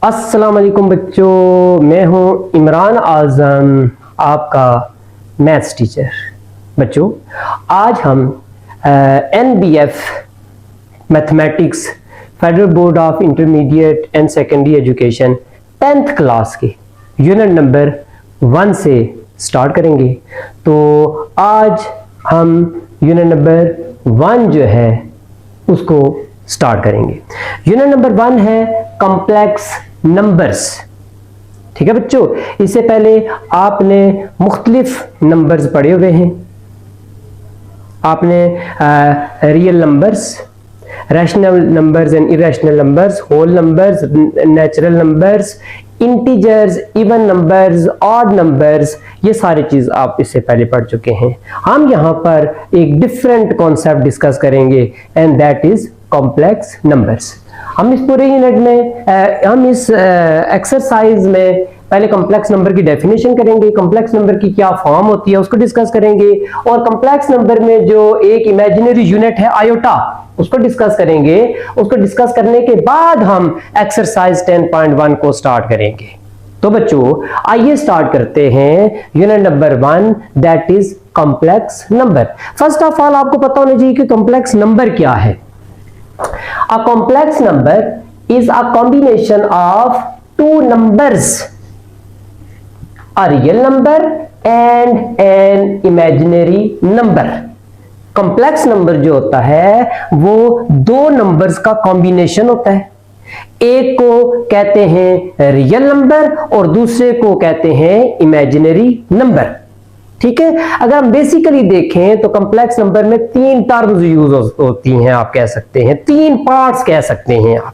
अस्सलाम वालेकुम बच्चों, मैं हूं इमरान आज़म, आपका मैथ्स टीचर। बच्चों, आज हम NBF mathematics federal board of intermediate and secondary education 10th class के यूनिट नंबर 1 से स्टार्ट करेंगे। तो आज हम यूनिट नंबर 1 जो है उसको स्टार्ट करेंगे। यूनिट नंबर 1 है कॉम्प्लेक्स नंबर्स। ठीक है बच्चों, इससे पहले आपने मुख्तलिफ नंबर्स पढ़े हुए हैं। आपने real numbers, rational numbers and irrational numbers, whole numbers, natural numbers, integers, even numbers, odd numbers, ये सारी चीज आप इससे पहले पढ़ चुके हैं। हम यहाँ पर एक डिफरेंट कॉन्सेप्ट डिस्कस करेंगे and that is complex numbers. हम इस पूरे यूनिट में हम इस एक्सरसाइज में पहले कॉम्प्लेक्स नंबर की डेफिनेशन करेंगे, कॉम्प्लेक्स नंबर की क्या फॉर्म होती है उसको डिस्कस करेंगे, और कॉम्प्लेक्स नंबर में जो एक इमेजिनरी यूनिट है आयोटा उसको डिस्कस करेंगे। उसको डिस्कस करने के बाद हम एक्सरसाइज 10.1 को स्टार्ट करेंगे। तो बच्चों आइए स्टार्ट करते हैं unit number 1 that is complex number. First of all आपको पता होना चाहिए कि कॉम्प्लेक्स नंबर क्या है। A complex number is a combination of two numbers, a real number and an imaginary number। Complex number जो होता है वो दो नंबर्स का कॉम्बिनेशन होता है। एक को कहते हैं रियल नंबर और दूसरे को कहते हैं इमेजिनरी नंबर। ठीक है, अगर हम बेसिकली देखें तो कॉम्प्लेक्स नंबर में तीन टर्म्स यूज होती हैं, आप कह सकते हैं तीन पार्ट्स कह सकते हैं आप।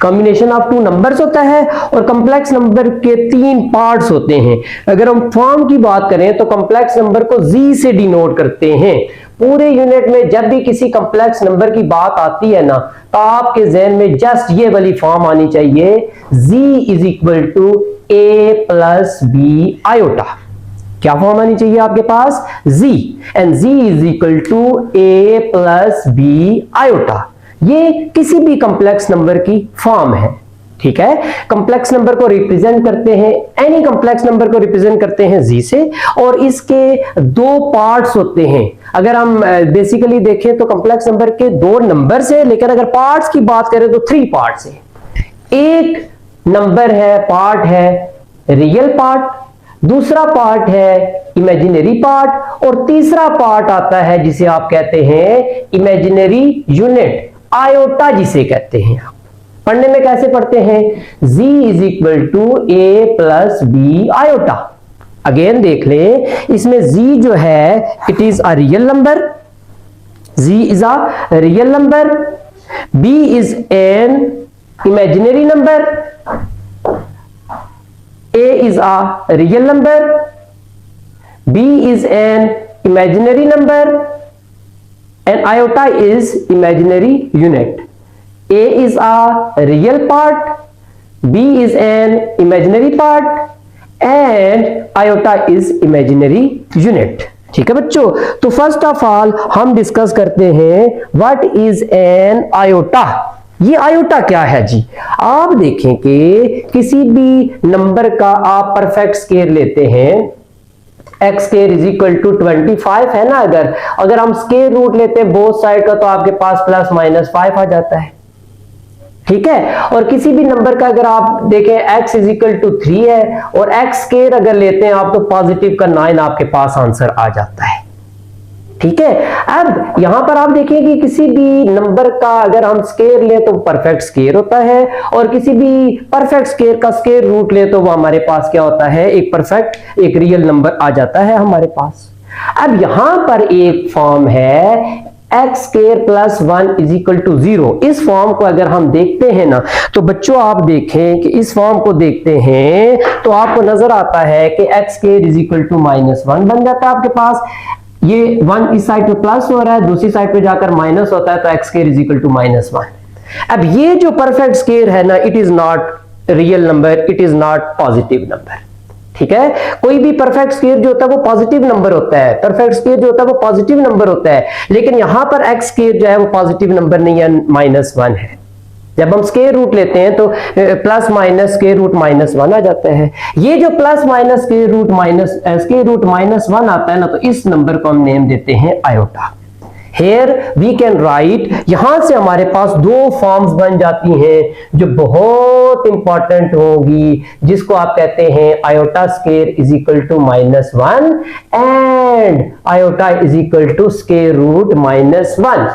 कॉम्बिनेशन ऑफ टू नंबर्स होता है और कॉम्प्लेक्स नंबर के तीन पार्ट्स होते हैं। अगर हम फॉर्म की बात करें तो कॉम्प्लेक्स नंबर को जी से डिनोट करते हैं। पूरे यूनिट में जब भी किसी कॉम्प्लेक्स नंबर की बात आती है ना तो आपके जहन में जस्ट ये वाली फॉर्म आनी चाहिए, z is equal to a plus b iota. क्या फॉर्म आनी चाहिए आपके पास, z, and z is equal to a plus b iota. ये किसी भी कॉम्प्लेक्स नंबर की फॉर्म है। ठीक है, कॉम्प्लेक्स नंबर को रिप्रेजेंट करते हैं, एनी कॉम्प्लेक्स नंबर को रिप्रेजेंट करते हैं z से, और इसके दो पार्ट्स होते हैं। अगर हम बेसिकली देखें तो कॉम्प्लेक्स नंबर के दो नंबर्स है, लेकिन अगर पार्ट्स की बात करें तो 3 पार्ट्स है। एक नंबर है, पार्ट है रियल पार्ट, दूसरा पार्ट है इमेजिनरी पार्ट, और तीसरा पार्ट आता है जिसे आप कहते हैं इमेजिनरी यूनिट, आयोटा जिसे कहते हैं। आप पढ़ने में कैसे पढ़ते हैं, z is equal to a plus b iota. Again देख लें, इसमें z जो है it is a real number, z is a real number, b is an imaginary number, A is a real number, B is an imaginary number, and iota is imaginary unit. A is a real part, B is an imaginary part, and iota is imaginary unit. ठीक है बच्चों, तो first of all हम discuss करते हैं what is an iota. ये iota क्या है जी। आप देखें कि किसी भी नंबर का आप परफेक्ट स्केयर लेते हैं, x square is equal to 25 है ना। अगर हम स्केयर रूट लेते हैं बोथ साइड का तो आपके पास प्लस माइनस 5 आ जाता है। ठीक है, और किसी भी नंबर का अगर आप देखें x इज इक्वल टू 3 है और x स्केयर अगर लेते हैं आप तो पॉजिटिव का 9 आपके पास आंसर आ जाता है। ठीक है, अब यहां पर आप देखिए कि किसी भी नंबर का अगर हम स्केयर लें तो परफेक्ट स्केयर होता है, और किसी भी परफेक्ट स्केयर का स्केयर रूट ले तो वो हमारे पास क्या होता है, एक परफेक्ट एक रियल नंबर आ जाता है हमारे पास। अब यहां पर एक फॉर्म है x square plus 1 is equal to 0। इस फॉर्म को अगर हम देखते हैं ना तो बच्चों आप देखें कि इस फॉर्म को देखते हैं तो आपको नजर आता है कि x square is equal to -1 बन जाता है आपके पास। ये 1 इस साइड पे प्लस हो रहा है, दूसरी साइड पे जाकर माइनस होता है तो x square is equal to -1। अब ये जो परफेक्ट स्क्वायर है ना, it is not real number, it is not positive number. ठीक है, कोई भी परफेक्ट स्क्वायर जो होता है वो पॉजिटिव नंबर होता है, परफेक्ट स्क्वायर जो होता है वो पॉजिटिव नंबर होता है, लेकिन यहां पर एक्स स्क्वायर जो है वो पॉजिटिव नंबर नहीं है, -1 है। जब हम स्क्वायर रूट लेते हैं तो plus minus square root minus 1 आ जाता है। ये जो plus minus square root minus 1 आता है ना, तो इस नंबर को हम नेम देते हैं iota. Here we can write, यहां से हमारे पास दो फॉर्म्स बन जाती हैं जो बहुत इंपॉर्टेंट होगी, जिसको आप कहते हैं iota square is equal to -1 and iota is equal to square root -1।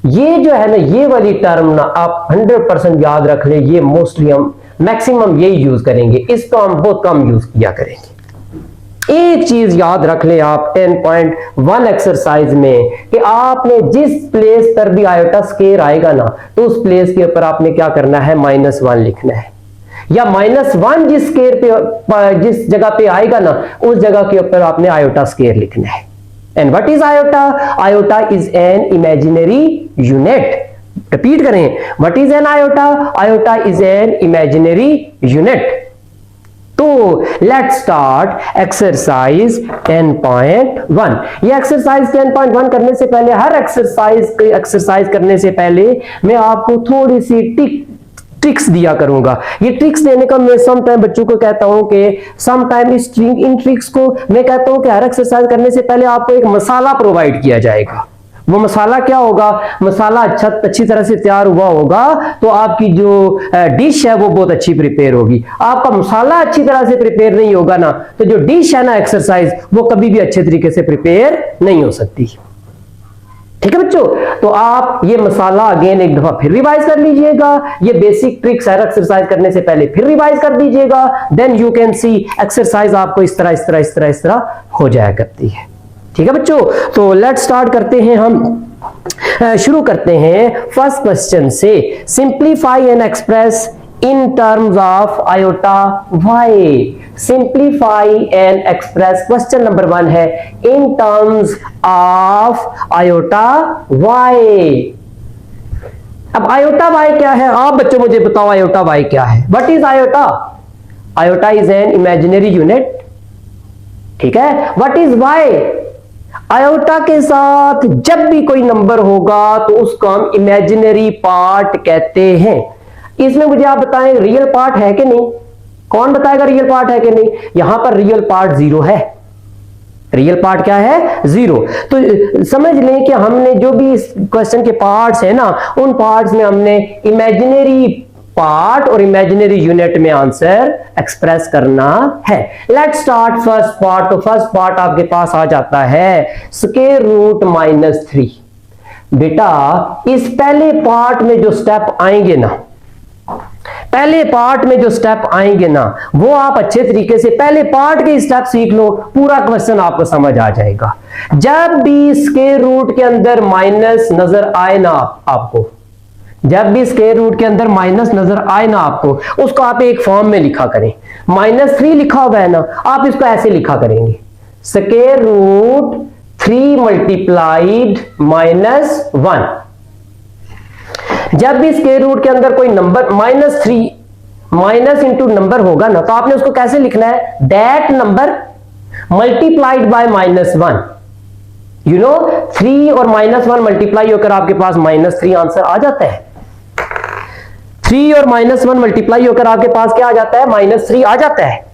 ये जो है ना, ये वाली टर्म ना आप 100% याद रख ले, ये मोस्टली हम मैक्सिमम यही यूज करेंगे, इसको हम बहुत कम यूज किया करेंगे। एक चीज याद रख ले आप 10.1 एक्सरसाइज में कि आपने जिस प्लेस पर भी आयोटा स्क्वायर आएगा ना, तो उस प्लेस के ऊपर आपने क्या करना है, -1 लिखना है, या -1 जिस स्क्वायर पे जिस जगह पे आएगा ना, उस जगह के ऊपर आपने आयोटा स्क्वायर लिखना है। And what is iota? Iota is an imaginary unit. Repeat करें, what is an iota? Iota is an imaginary unit. तो लेट्स स्टार्ट एक्सरसाइज 10.1। ये एक्सरसाइज 10.1 करने से पहले, हर एक्सरसाइज करने से पहले मैं आपको थोड़ी सी ट्रिक्स दिया करूंगा। ये ट्रिक्स देने का मैं सम टाइम बच्चों को कहता हूं कि सम टाइम इन ट्रिक्स को मैं कहता हूं कि हर एक्सरसाइज करने से पहले आपको एक मसाला प्रोवाइड किया जाएगा। वो मसाला क्या होगा? मसाला अच्छी तरह से तैयार हुआ होगा तो आपकी जो डिश है वो बहुत अच्छी प्रिपेयर होगी। आपका मसाला अच्छी तरह से प्रिपेयर नहीं होगा ना, तो जो डिश है ना एक्सरसाइज, वो कभी भी अच्छे तरीके से प्रिपेयर नहीं हो सकती। ठीक है बच्चों, तो आप ये मसाला अगेन एक दफा फिर रिवाइज कर लीजिएगा। ये बेसिक ट्रिक्स हर एक्सरसाइज करने से पहले फिर रिवाइज कर दीजिएगा। Then you can see exercise आपको इस तरह हो जाया करती है। ठीक है बच्चों, तो लेट्स स्टार्ट करते हैं। हम शुरू करते हैं फर्स्ट क्वेश्चन से। Simplify and express in terms of iota y. Simplify and express, question number 1 है in terms of iota y. अब आयोटा वाई क्या है? आप बच्चों मुझे बताओ आयोटा वाई क्या है? What is iota? Iota is an imaginary unit. ठीक है, व्हाट इज वाई? आयोटा के साथ जब भी कोई नंबर होगा तो उसको हम इमेजिनरी पार्ट कहते हैं। इसमें मुझे आप बताएं रियल पार्ट है कि नहीं? कौन बताएगा रियल पार्ट है कि नहीं? यहां पर रियल पार्ट 0 है। रियल पार्ट क्या है? 0। तो समझ लें कि हमने जो भी इस क्वेश्चन के पार्ट्स है ना, उन पार्ट्स में हमने इमेजिनरी पार्ट और इमेजिनरी यूनिट में आंसर एक्सप्रेस करना है। Let's start first part. तो फर्स्ट पार्ट आपके पास आ जाता है स्क्वायर रूट -3। बेटा इस पहले पार्ट में जो स्टेप आएंगे ना, वो आप अच्छे तरीके से पहले पार्ट के स्टेप सीख लो, पूरा क्वेश्चन आपको समझ आ जाएगा। जब भी स्क्वायर रूट के अंदर माइनस नजर आए ना आपको, जब भी स्क्वायर रूट के अंदर माइनस नजर आए ना आपको, उसको आप एक फॉर्म में लिखा करें। -3 लिखा हुआ है ना, आप इसको ऐसे लिखा करेंगे, स्क्वायर रूट 3 मल्टीप्लाइड -1। जब भी स्क्वायर रूट के अंदर कोई नंबर -3 माइनस इंटू नंबर होगा ना, तो आपने उसको कैसे लिखना है? That number multiplied by -1। You know 3 और -1 मल्टीप्लाई होकर आपके पास -3 आंसर आ जाता है। 3 और -1 मल्टीप्लाई होकर आपके पास क्या आ जाता है? -3 आ जाता है।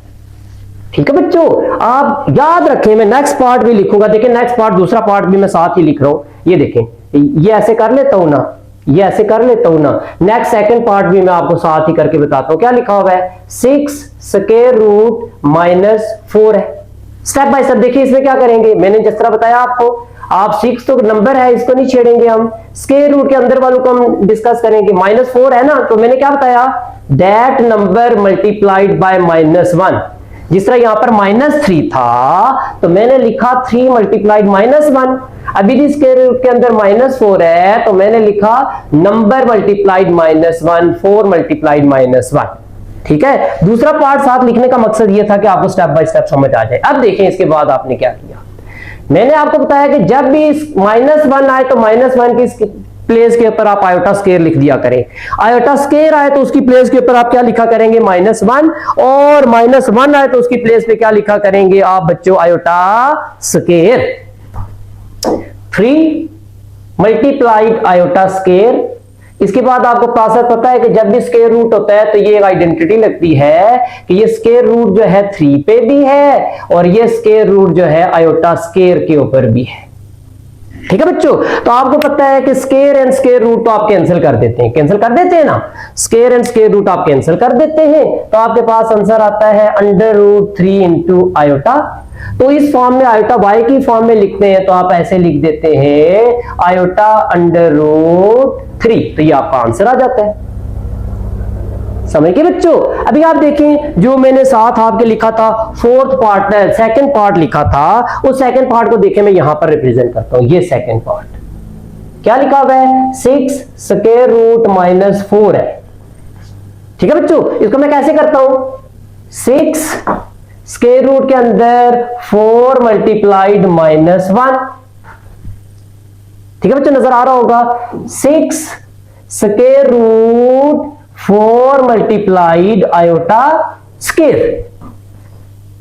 ठीक है बच्चों, आप याद रखें, मैं नेक्स्ट पार्ट भी लिखूंगा। देखिए नेक्स्ट पार्ट, दूसरा पार्ट भी मैं साथ ही लिख रहा हूं। ये देखें, ये ऐसे कर लेता हूं ना, नेक्स्ट सेकंड पार्ट भी मैं आपको साथ ही करके बताता हूं। क्या लिखा हुआ है? 6 स्क्वायर रूट -4 है। स्टेप बाय स्टेप देखिए इसमें क्या करेंगे। मैंने जिस तरह बताया आपको, आप 6 तो नंबर है, इसको नहीं छेड़ेंगे हम। स्क्वायर रूट के अंदर वालों को हम डिस्कस करेंगे। -4 है ना, तो मैंने क्या बताया? That number multiplied by -1। जिस तरह यहां पर -3 था, तो मैंने लिखा 3 मल्टीप्लाइड -1। अभी भी स्क्वायर रूट के अंदर -4 है, तो मैंने लिखा नंबर मल्टीप्लाइड -1, 4 मल्टीप्लाइड -1। ठीक है, दूसरा पार्ट साथ लिखने का मकसद यह था कि आपको स्टेप बाय स्टेप समझ आ जाए। अब देखें इसके बाद आपने क्या किया। मैंने आपको बताया कि जब भी -1 आए तो -1 की प्लेस के ऊपर आप आयोटा स्क्वायर लिख दिया करें। आयोटा स्क्वायर आए तो उसकी प्लेस के ऊपर आप क्या लिखा करेंगे? -1। और -1 आए तो उसकी प्लेस पे क्या लिखा करेंगे आप बच्चों? Iota square. 3 multiplied iota square, इसके बाद आपको प्रोसेस पता है कि जब भी स्क्वायर रूट होता है तो ये एक आइडेंटिटी लगती है कि ये स्क्वायर रूट जो है 3 पे भी है और ये स्क्वायर रूट जो है आयोटा स्क्वायर के ऊपर भी है। ठीक है बच्चों, तो आपको पता है कि स्क्वायर एंड स्क्वायर रूट तो आप कैंसिल कर देते हैं, ना, स्क्वायर एंड स्क्वायर रूट आप कैंसिल कर देते हैं, तो आपके पास आंसर आता है √3 इंटू आयोटा। तो इस फॉर्म में आयोटा y की फॉर्म में लिखते हैं तो आप ऐसे लिख देते हैं आयोटा √3, तो ये आपका आंसर आ जाता है। समझ गए बच्चों? अभी आप देखें जो मैंने साथ आपके लिखा था सेकंड पार्ट लिखा था, उस सेकंड पार्ट को देखें, मैं यहां पर रिप्रेजेंट करता हूं। ये सेकंड पार्ट क्या लिखा हुआ है? 6 स्क्वायर रूट -4 है। ठीक है बच्चों, इसको मैं कैसे करता हूं? 6 स्क्वायर रूट के अंदर 4 मल्टीप्लाइड -1। ठीक है बच्चों, नजर आ रहा होगा? 6 square root 4 multiplied iota square.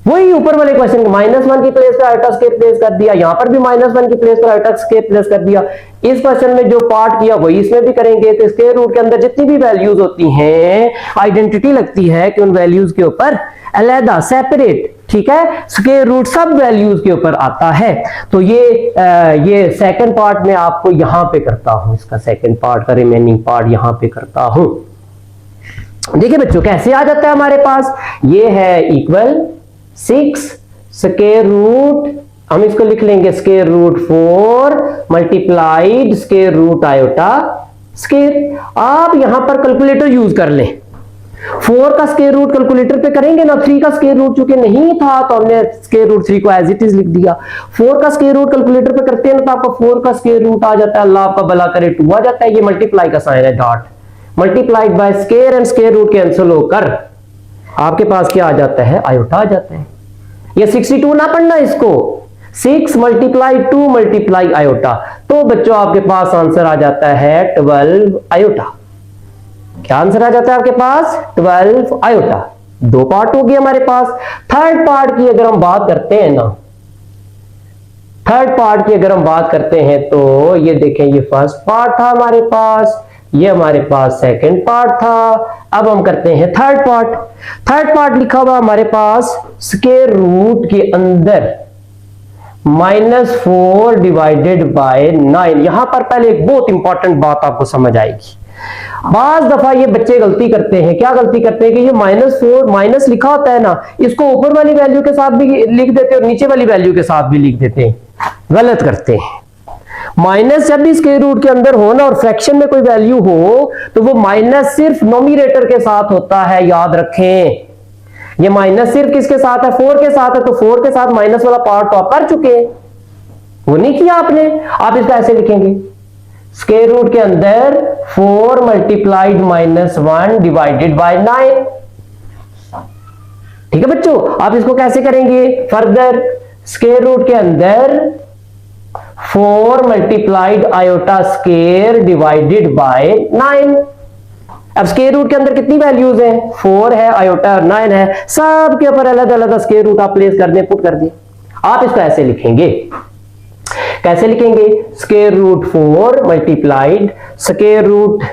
वही ऊपर वाले क्वेश्चन में -1 की प्लेस पर आयोटा स्क्वायर प्लेस कर दिया, यहां पर भी -1 की प्लेस पर आयोटा स्क्वायर प्लेस कर दिया। इस क्वेश्चन में जो पार्ट किया वही इसमें भी करेंगे। तो स्क्वायर रूट के अंदर जितनी भी वैल्यूज होती हैं, आइडेंटिटी लगती है कि उन वैल्यूज के ऊपर अलग सेपरेट, ठीक है, स्क्वायर रूट सब वैल्यूज के ऊपर आता है। तो ये सेकंड पार्ट में आपको यहां पे करता हूं, इसका सेकंड पार्ट का रिमेनिंग पार्ट यहां पे करता हूं। देखिए बच्चों कैसे आ जाता है हमारे पास, ये है इक्वल 6 स्क्वायर रूट, हम इसको लिख लेंगे square root 4 multiplied square root iota square. आप यहां पर कैलकुलेटर यूज कर लें। 4 का स्क्वायर रूट कैलकुलेटर पे करेंगे ना, 3 का स्क्वायर रूट चूंकि नहीं था तो हमने स्क्वायर रूट 3 को एज इट इज लिख दिया। 4 का स्क्वायर रूट कैलकुलेटर पे करते हैं ना तो आपका 4 का स्क्वायर रूट आ जाता है, अल्लाह आपका भला करे 2 आ जाता है। ये मल्टीप्लाई का साइन है, dot multiplied by square and square root cancel होकर आपके पास क्या आ जाता है? आयोटा आ जाता है। ये 62 ना पढ़ना इसको, 6 मल्टीप्लाई 2 मल्टीप्लाई आयोटा, तो बच्चों आपके पास आंसर आ जाता है 12 आयोटा। क्या आंसर आ जाता है आपके पास? 12 आयोटा। 2 पार्ट हो गए हमारे पास। थर्ड पार्ट की अगर हम बात करते हैं ना, थर्ड पार्ट की अगर हम बात करते हैं तो ये देखें, ये फर्स्ट पार्ट था हमारे पास, ये हमारे पास सेकंड पार्ट था। अब हम करते हैं थर्ड पार्ट। थर्ड पार्ट लिखा हुआ हमारे पास स्क्वायर रूट के अंदर -4 डिवाइडेड बाय 9। यहां पर पहले एक बहुत इंपॉर्टेंट बात आपको समझ आएगी। बाज दफा ये बच्चे गलती करते हैं, क्या गलती करते हैं कि ये -4 माइनस लिखा होता है ना, इसको ऊपर वाली वैल्यू के साथ भी लिख देते हैं और नीचे वाली वैल्यू के साथ भी लिख देते हैं। गलत करते हैं। माइनस जब भी स्क्वायर रूट के अंदर हो ना और फ्रैक्शन में कोई वैल्यू हो तो वो माइनस सिर्फ नोमिनेटर के साथ होता है, याद रखें। ये माइनस सिर्फ किसके साथ है? 4 के साथ है, तो 4 के साथ माइनस वाला पार्ट तो आप कर चुके हैं, वो नहीं किया आपने। आप इसका ऐसे लिखेंगे, स्क्वायर रूट के अंदर 4 मल्टीप्लाइड -1 डिवाइडेड बाय 9। ठीक है बच्चों, आप इसको कैसे करेंगे फर्दर? स्क्वायर रूट के अंदर 4 multiplied iota square divided bye 9। अब स्क्वायर रूट के अंदर कितनी वैल्यूज हैं? 4 है, आयोटा और 9 है, सब के ऊपर अलग अलग स्क्वायर रूट आप प्लेस कर दें, पुट कर दें। आप इसको ऐसे लिखेंगे, कैसे लिखेंगे? Square root 4 multiplied square root,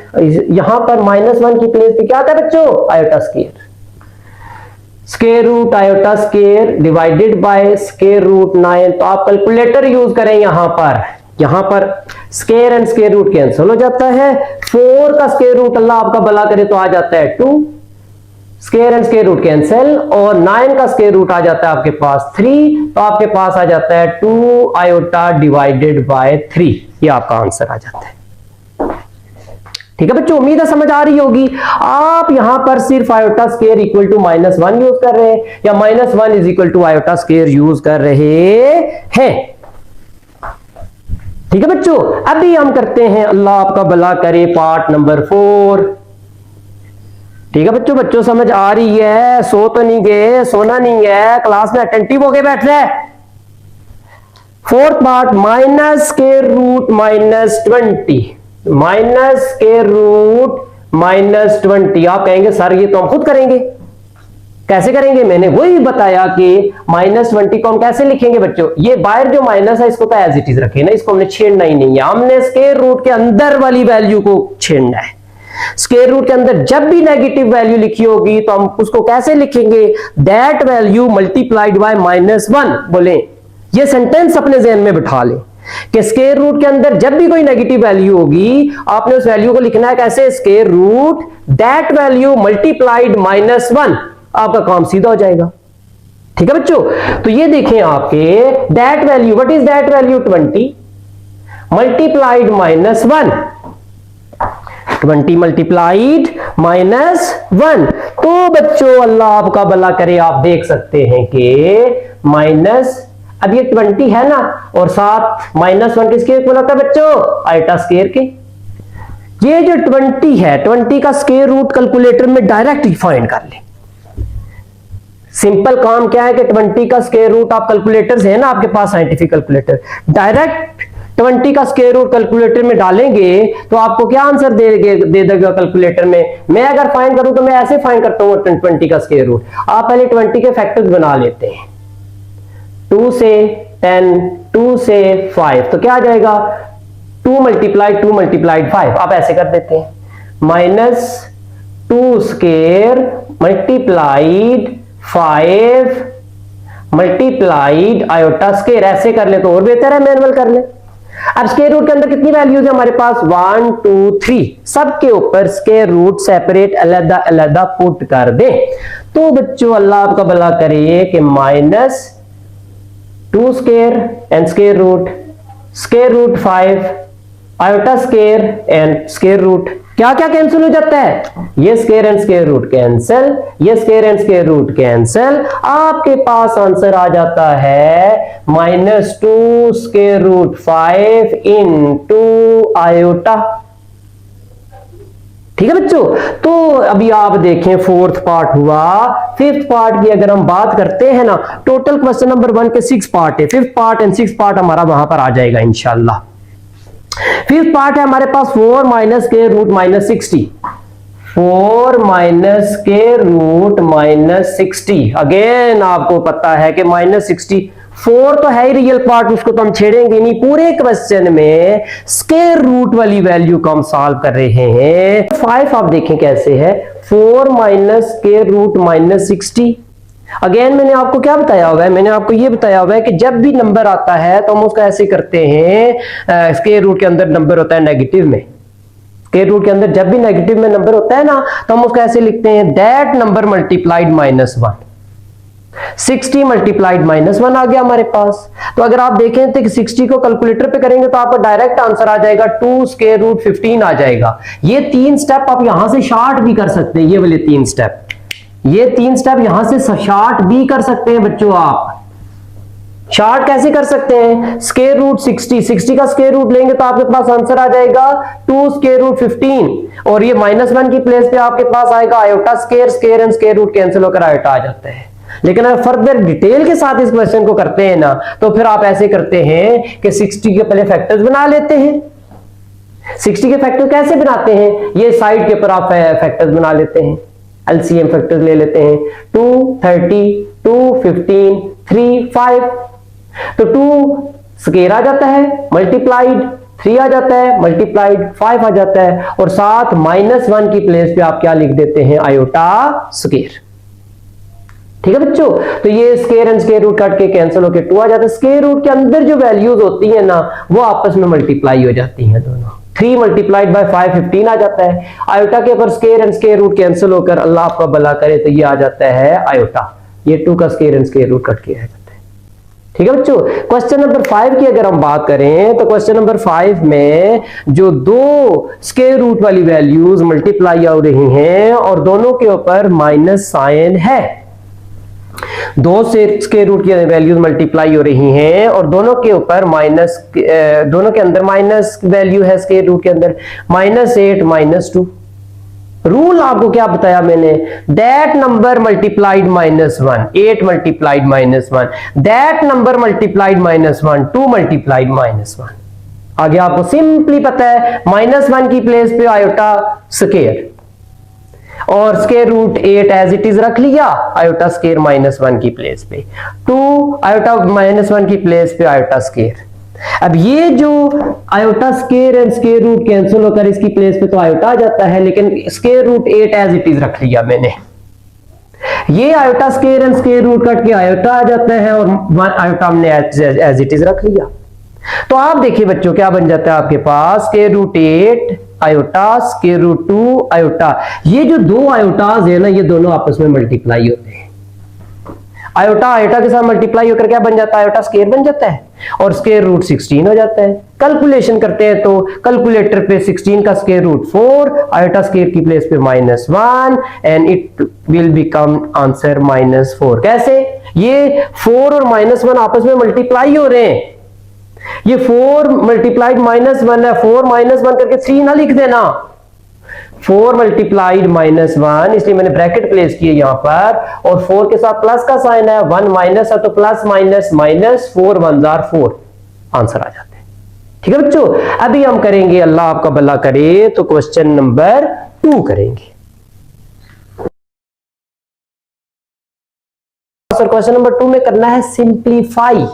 यहां पर -1 की प्लेस पे क्या था बच्चों? Iota square, square root iota square divided by square root 9। तो आप कैलकुलेटर यूज करें यहां पर square and square root cancel हो जाता है। 4 का स्क्वायर रूट अल्लाह आपका भला करे तो आ जाता है 2, square and square root cancel, और 9 का स्क्वायर रूट आ जाता है आपके पास 3, तो आपके पास आ जाता है 2 आयोटा डिवाइडेड बाय 3। ये आपका आंसर आ जाता है। ठीक है बच्चों, उम्मीद है समझ आ रही होगी। आप यहां पर सिर्फ iota square equal to -1 use कर रहे हैं या -1 is equal to iota square use कर रहे हैं। ठीक है बच्चों, अभी हम करते हैं, अल्लाह आपका भला करे, पार्ट नंबर 4। ठीक है बच्चों समझ आ रही है? सो तो नहीं गए, सोना नहीं है, क्लास में अटेंटिव होके बैठ रहे। Fourth part, minus square root -20, minus square root -20। आप कहेंगे सर ये तो हम खुद करेंगे, कैसे करेंगे? मैंने वही बताया कि -20 को हम कैसे लिखेंगे बच्चों? ये बाहर जो माइनस है इसको तो एज इट इज रखे ना, इसको हमने छेड़ना ही नहीं है, हमने स्क्वायर रूट के अंदर वाली वैल्यू को छेड़ना है। स्क्वायर रूट के अंदर जब भी नेगेटिव वैल्यू लिखी होगी तो हम उसको कैसे लिखेंगे? दैट वैल्यू मल्टीप्लाइड बाय -1 बोले। ये सेंटेंस अपने ज़हन में बिठा लें कि स्क्वायर रूट के अंदर जब भी कोई नेगेटिव वैल्यू होगी आपने उस वैल्यू को लिखना है कैसे? Square root that value multiplied -1। आपका काम सीधा हो जाएगा। ठीक है बच्चों, तो ये देखें आपके that value, what is that value? 20 multiplied -1, 20 multiplied -1। तो बच्चों अल्लाह आपका भला करे, आप देख सकते हैं कि माइनस, अब ये 20 है ना, और साथ -1 किसके इक्वल होता है बच्चों? आयोटा स्क्वायर के। ये जो 20 है, 20 का स्क्वायर रूट कैलकुलेटर में डायरेक्ट फाइंड कर ले। सिंपल काम क्या है कि 20 का स्क्वायर रूट, आप कैलकुलेटर्स है ना आपके पास, साइंटिफिक कैलकुलेटर, डायरेक्ट 20 का स्क्वायर रूट कैलकुलेटर में डालेंगे तो आपको क्या आंसर दे देगा कैलकुलेटर में? मैं अगर फाइंड करूं तो मैं ऐसे फाइंड करता हूं 20 का स्क्वायर रूट। आप पहले 20 के फैक्टर्स बना लेते हैं, 2 से 10, 2 से 5, तो क्या आ जाएगा? 2 मल्टीप्लाइड 2 मल्टीप्लाइड 5। आप ऐसे कर देते हैं, -2 square multiplied 5 multiplied iota square. ऐसे कर ले तो और बेहतर है, मैनुअल कर ले। अब स्क्वायर रूट के अंदर कितनी वैल्यूज है हमारे पास? 1 2 3, सबके ऊपर स्क्वायर रूट सेपरेट अलग अलग पुट कर दे। तो बच्चों अल्लाह आपका भला करे कि -2 square and square root 5 iota square and square root, क्या क्या कैंसिल हो जाता है? ये square and square root cancel, ये square and square root cancel. आपके पास आंसर आ जाता है -2 स्क्वायर रूट 5 इनटू आयोटा। ठीक है बच्चों, तो अभी आप देखें फोर्थ पार्ट हुआ। फिफ्थ पार्ट की अगर हम बात करते हैं ना, टोटल क्वेश्चन नंबर 1 के 6 पार्ट है, फिफ्थ पार्ट एंड 6 पार्ट हमारा वहां पर आ जाएगा इंशाल्लाह। फिफ्थ पार्ट है हमारे पास 4 माइनस के रूट -60, 4 माइनस के रूट -60। अगेन आपको पता है कि -60, 4 तो है ही रियल पार्ट, उसको तो हम छेड़ेंगे नहीं। पूरे क्वेश्चन में स्क्वायर रूट वाली वैल्यू को हम सॉल्व कर रहे हैं। 5 आप देखें कैसे है, 4 माइनस के रूट -60। अगेन मैंने आपको क्या बताया हुआ है? मैंने आपको ये बताया हुआ है कि जब भी नंबर आता है तो हम उसका ऐसे करते हैं, स्क्वायर रूट के अंदर नंबर होता है नेगेटिव में, स्क्वायर रूट के अंदर जब भी नेगेटिव में नंबर होता है ना तो हम उसका ऐसे लिखते हैं दैट नंबर मल्टीप्लाइड -1। 60 मल्टीप्लाइड -1 आ गया हमारे पास। तो अगर आप देखें तो 60 को कैलकुलेटर पे करेंगे तो आपका डायरेक्ट आंसर आ जाएगा 2 स्क्वायर रूट 15 आ जाएगा। ये 3 स्टेप आप यहां से शॉर्ट भी कर सकते हैं, ये वाले 3 स्टेप, ये 3 स्टेप यहां से शॉर्ट भी कर सकते हैं बच्चों। आप शॉर्ट कैसे कर सकते हैं? स्क्वायर रूट 60 का स्क्वायर रूट लेंगे तो आपके पास आंसर आ जाएगा 2 स्क्वायर रूट 15, और ये -1 की प्लेस पे आपके पास आएगा iota square, square and square root cancel होकर आयोटा आ जाता है। लेकिन अगर फर्दर डिटेल के साथ इस क्वेश्चन को करते हैं ना तो फिर आप ऐसे करते हैं कि 60 के पहले फैक्टर्स बना लेते हैं। 60 के फैक्टर कैसे बनाते हैं? ये साइड के ऊपर आप फैक्टर्स बना लेते हैं, एलसीएम फैक्टर्स ले लेते हैं। 2 30 2 15 3 5, तो 2 स्क्वायर आ जाता है, मल्टीप्लाइड 3 आ जाता है, मल्टीप्लाइड 5 आ जाता है, और साथ -1 की प्लेस पे आप क्या लिख देते हैं? Iota square. ठीक है बच्चों, तो ये square and square root cut के कैंसिल होकर 2 आ जाता है। स्क्वायर रूट के अंदर जो वैल्यूज होती है ना वो आपस में मल्टीप्लाई हो जाती हैं दोनों। 3 मल्टीप्लाइड बाय 5 15 आ जाता है। आयोटा के ऊपर square and square root cancel होकर अल्लाह आपका भला करे तो ये आ जाता है आयोटा। ये 2 का square and square root cut किया जाता है। ठीक है बच्चों, क्वेश्चन नंबर 5 की अगर हम बात करें तो क्वेश्चन नंबर 5 में जो 2 स्क्वायर रूट वाली वैल्यूज मल्टीप्लाई हो रही हैं और दोनों के ऊपर माइनस साइन है, 2 से स्क्वायर रूट की वैल्यूज मल्टीप्लाई हो रही हैं और दोनों के ऊपर माइनस, दोनों के अंदर माइनस वैल्यू है स्क्वायर रूट के अंदर, -8 -2। रूल आपको क्या बताया मैंने? That number multiplied -1, 8 multiplied -1, that number multiplied -1, 2 multiplied -1। आगे आपको सिंपली पता है -1 की प्लेस पे आयोटा स्क्वायर, और square root 8 as it is रख लिया आयोटा स्क्वायर -1 की प्लेस पे, 2 आयोटा -1 की प्लेस पे आयोटा स्क्वायर। अब ये जो iota square and square root cancel होकर इसकी प्लेस पे तो आयोटा आ जाता है, लेकिन square root 8 as it is रख लिया मैंने। ये iota square and square root cut के आयोटा आ जाता है और आयोटा हमने एज इट इज रख लिया। तो आप देखिए बच्चों क्या बन जाता है आपके पास square root 8 iota square root 2 iota. ये जो दो आयोटाज है ना, ये दोनों आपस में मल्टीप्लाई होते हैं। आयोटा आयोटा के साथ मल्टीप्लाई होकर क्या बन जाता है, आयोटा स्क्वायर बन जाता है और स्क्वायर रूट 16 हो जाता है। कैलकुलेशन करते हैं तो कैलकुलेटर पे 16 का स्क्वायर रूट 4, आयोटा स्क्वायर की प्लेस पे -1 and it will become answer -4। कैसे? ये 4 और -1 आपस में मल्टीप्लाई हो रहे हैं। ये 4 मल्टीप्लाइड -1 है, 4 -1 करके 3 ना लिख देना, 4 मल्टीप्लाइड -1, इसलिए मैंने ब्रैकेट प्लेस किए यहां पर और 4 के साथ प्लस का साइन है, 1 माइनस है तो plus minus minus 4 1 are 4 answer आ जाते हैं। ठीक है बच्चों, अभी हम करेंगे, अल्लाह आपका भला करे, तो क्वेश्चन नंबर 2 करेंगे। क्वेश्चन नंबर 2 में करना है सिंप्लीफाई।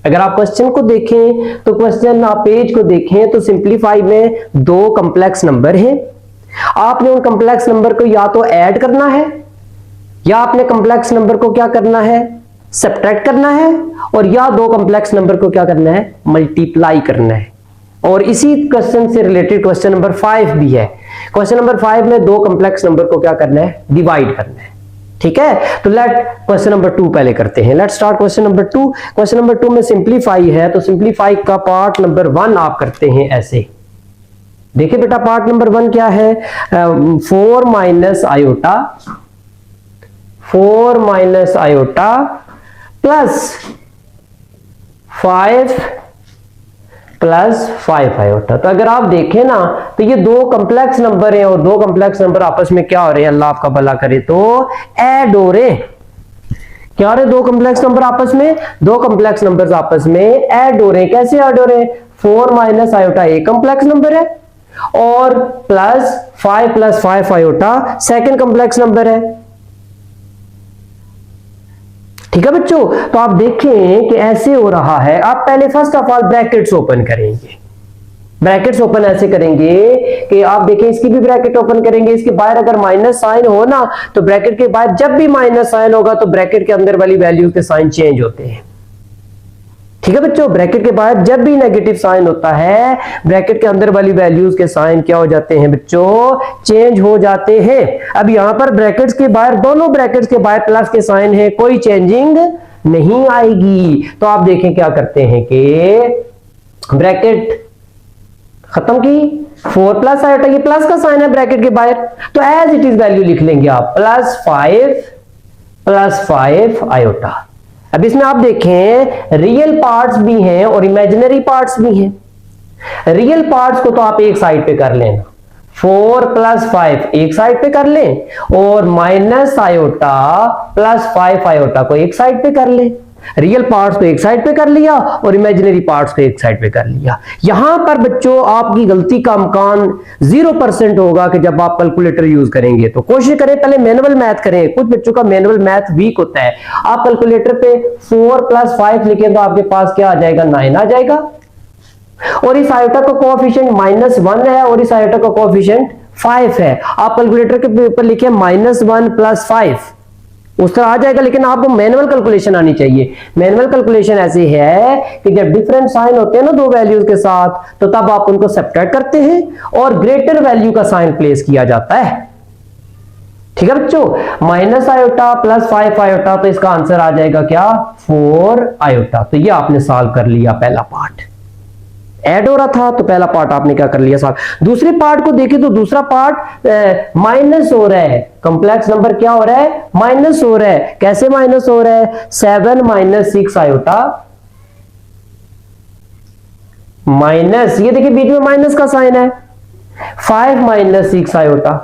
अगर आप क्वेश्चन को देखें तो क्वेश्चन आप पेज को देखें तो सिंप्लीफाई में 2 कॉम्प्लेक्स नंबर हैं। आपने उन कॉम्प्लेक्स नंबर को या तो ऐड करना है या आपने कॉम्प्लेक्स नंबर को क्या करना है, सब्ट्रैक्ट करना है, और या 2 कॉम्प्लेक्स नंबर को क्या करना है, मल्टीप्लाई करना है। और इसी क्वेश्चन से रिलेटेड क्वेश्चन नंबर 5 भी है। क्वेश्चन नंबर 5 में 2 कॉम्प्लेक्स नंबर को क्या करना है, डिवाइड करना है। ठीक है, तो लेट क्वेश्चन नंबर 2 पहले करते हैं। Let start question number 2। Question number 2 में सिंप्लीफाई है, तो सिंप्लीफाई का पार्ट नंबर 1 आप करते हैं ऐसे। देखिए बेटा, पार्ट नंबर 1 क्या है, 4 minus iota plus 5 plus 5 iota. तो अगर आप देखें ना तो ये 2 कॉम्प्लेक्स नंबर हैं और 2 कॉम्प्लेक्स नंबर आपस में क्या हो रहे हैं, अल्लाह आपका भला करे, तो ऐड हो रहे हैं। क्या हो रहे हैं, 2 कॉम्प्लेक्स नंबर आपस में, 2 कॉम्प्लेक्स नंबर्स आपस में ऐड हो रहे हैं। कैसे ऐड हो रहे हैं, 4 माइनस आयोटा एक कॉम्प्लेक्स नंबर है और plus 5 iota second complex number है। ठीक है बच्चों, तो आप देखें कि ऐसे हो रहा है। आप पहले first of all brackets open करेंगे। ब्रैकेट्स ओपन ऐसे करेंगे कि आप देखें, इसकी भी ब्रैकेट ओपन करेंगे, इसके बाहर अगर माइनस साइन हो ना तो ब्रैकेट के बाहर जब भी माइनस साइन होगा तो ब्रैकेट के अंदर वाली वैल्यू के साइन चेंज होते हैं। ठीक है बच्चों, ब्रैकेट के बाहर जब भी नेगेटिव साइन होता है ब्रैकेट के अंदर वाली वैल्यूज के साइन क्या हो जाते हैं बच्चों, चेंज हो जाते हैं। अब यहां पर ब्रैकेट्स के बाहर, दोनों ब्रैकेट्स के बाहर प्लस के साइन है, कोई चेंजिंग नहीं आएगी। तो आप देखें क्या करते हैं कि ब्रैकेट खत्म की, 4 प्लस आयोटा, ये प्लस का साइन है ब्रैकेट के बाहर, तो एज इट इज वैल्यू लिख लेंगे आप, प्लस 5 आयोटा। अब इसमें आप देखें रियल पार्ट्स भी हैं और इमेजिनरी पार्ट्स भी हैं। रियल पार्ट्स को तो आप एक साइड पे कर लेना, 4 प्लस 5 एक साइड पे कर लें और माइनस आयोटा प्लस 5 आयोटा को एक साइड पे कर लें। रियल पार्ट्स को एक साइड पे कर लिया और इमेजिनरी पार्ट्स को एक साइड पे कर लिया। यहां पर बच्चों आपकी गलती का इम्कान 0% होगा कि जब आप कैलकुलेटर यूज करेंगे तो कोशिश करें पहले मैनुअल मैथ करें। कुछ बच्चों का मैनुअल मैथ वीक होता है। आप कैलकुलेटर पे 4 प्लस 5 लिखें तो आपके पास क्या आ जाएगा, 9 आ जाएगा। और इस आयोटा का कोएफिशिएंट -1 है और इस आयोटा का कोएफिशिएंट 5 है। आप कैलकुलेटर के ऊपर लिखें -1 प्लस 5, उस तरह आ जाएगा, लेकिन आपको मैनुअल कैलकुलेशन आनी चाहिए। मैनुअल कैलकुलेशन ऐसी है कि जब डिफरेंट साइन होते हैं ना 2 वैल्यूज के साथ, तो तब आप उनको सब्ट्रैक्ट करते हैं और ग्रेटर वैल्यू का साइन प्लेस किया जाता है। ठीक है बच्चों, माइनस आयोटा प्लस 5 आयोटा, तो इसका आंसर आ जाएगा क्या, 4 आयोटा। तो ये आपने सॉल्व कर लिया पहला पार्ट। ऐड हो रहा था तो पहला पार्ट आपने क्या कर लिया, सॉल्व। दूसरे पार्ट को देखें तो दूसरा पार्ट माइनस हो रहा है, कॉम्प्लेक्स नंबर क्या हो रहा है, माइनस हो रहा है। कैसे माइनस हो रहा है, 7 माइनस 6 आयोटा माइनस, ये देखिए बीच में माइनस का साइन है, 5 माइनस 6 आयोटा।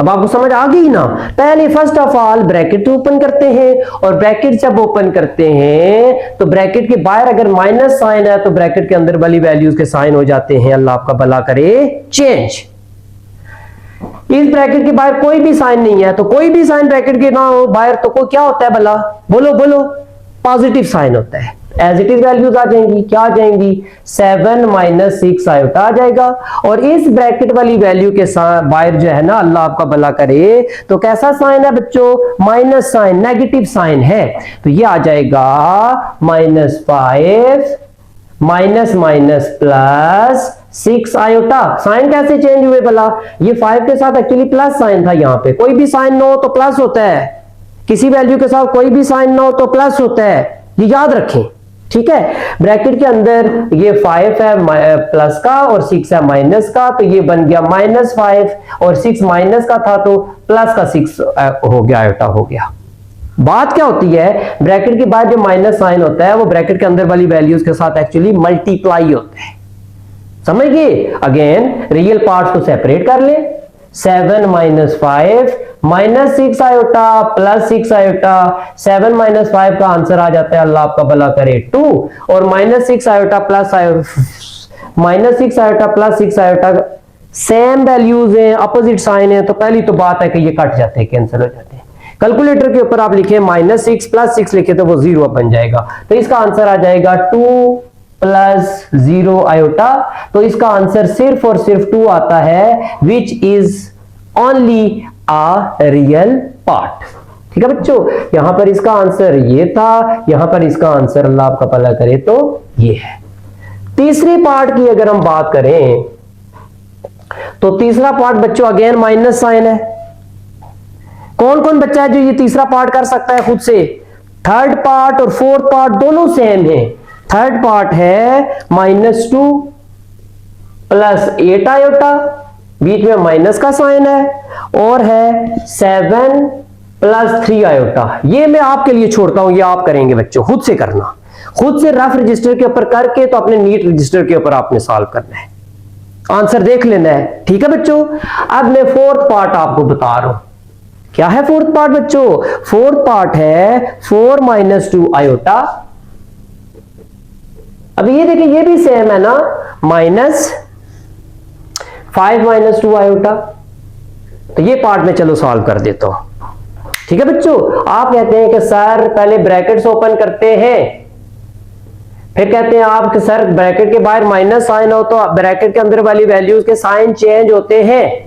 अब आपको समझ आ गई ना। पहले first of all bracket open करते हैं और ब्रैकेट जब ओपन करते हैं तो ब्रैकेट के बाहर अगर माइनस साइन है तो ब्रैकेट के अंदर वाली वैल्यूज के साइन हो जाते हैं, अल्लाह आपका भला करे, चेंज। इस ब्रैकेट के बाहर कोई भी साइन नहीं है, तो कोई भी साइन ब्रैकेट के ना हो बाहर तो कोई क्या होता है भला, बोलो बोलो, पॉजिटिव साइन होता है। एज इट इज वैल्यूज आ जाएंगी, क्या आ जाएंगी, 7 माइनस 6 आयोटा आ जाएगा। और इस ब्रैकेट वाली वैल्यू के बाहर जो है ना, अल्लाह आपका भला करे, तो कैसा साइन है बच्चों, माइनस साइन, नेगेटिव साइन है। तो ये आ जाएगा -5 minus minus plus 6 iota. Sign कैसे चेंज हुए भला, ये 5 के साथ एक्चुअली प्लस साइन था, यहाँ पे कोई भी साइन ना हो तो प्लस होता है, किसी वैल्यू के साथ कोई भी साइन ना हो तो प्लस होता है, ये याद रखें, ठीक है। ब्रैकेट के अंदर ये 5 है प्लस का और 6 है माइनस का, तो ये बन गया -5 और 6 माइनस का था तो प्लस का 6 हो गया, आयोटा हो गया। बात क्या होती है, ब्रैकेट के बाद जो माइनस साइन होता है वो ब्रैकेट के अंदर वाली वैल्यूज के साथ एक्चुअली मल्टीप्लाई होता है, समझ गए। अगेन रियल पार्ट्स को सेपरेट कर ले, 7 minus 5 minus 6 iota plus 6 iota, 7 minus 5 का आंसर आ जाता है, अल्लाह आपका भला करे, 2। और -6 iota plus -6 iota plus 6 iota same values हैं, अपोजिट साइन है, तो पहली तो बात है कि ये कट जाते हैं, कैंसिल हो जाते हैं। कैलकुलेटर के ऊपर आप लिखे -6 प्लस 6 लिखे तो वो 0 बन जाएगा, तो इसका आंसर आ जाएगा 2 प्लस 0 आयोटा। तो इसका आंसर सिर्फ और सिर्फ 2 आता है, which is only a real part. ठीक है बच्चों, यहां पर इसका आंसर ये था, यहां पर इसका आंसर अल्लाह आपका भला करे तो ये है। तीसरी पार्ट की अगर हम बात करें तो तीसरा पार्ट बच्चों अगेन माइनस साइन है। कौन कौन बच्चा है जो ये तीसरा पार्ट कर सकता है खुद से, थर्ड पार्ट और फोर्थ पार्ट दोनों सेम है। थर्ड पार्ट है -2 प्लस 8 आयोटा, बीच में माइनस का साइन है, और है 7 प्लस 3 आयोटा। ये मैं आपके लिए छोड़ता हूं, ये आप करेंगे बच्चों, खुद से करना, खुद से रफ रजिस्टर के ऊपर करके तो अपने नीट रजिस्टर के ऊपर आपने सॉल्व करना है, आंसर देख लेना है। ठीक है बच्चों, अब मैं फोर्थ पार्ट आपको बता रहा हूं। क्या है फोर्थ पार्ट बच्चों, फोर्थ पार्ट है 4 माइनस 2 आयोटा। अब ये देखिए ये भी सेम है ना, -5 माइनस 2 आयोटा। तो ये पार्ट में चलो सॉल्व कर देता हूं। ठीक है बच्चों, आप कहते हैं कि सर पहले ब्रैकेट्स ओपन करते हैं, फिर कहते हैं आप कि सर ब्रैकेट के बाहर माइनस साइन हो तो ब्रैकेट के अंदर वाली वैल्यूज के साइन चेंज होते हैं,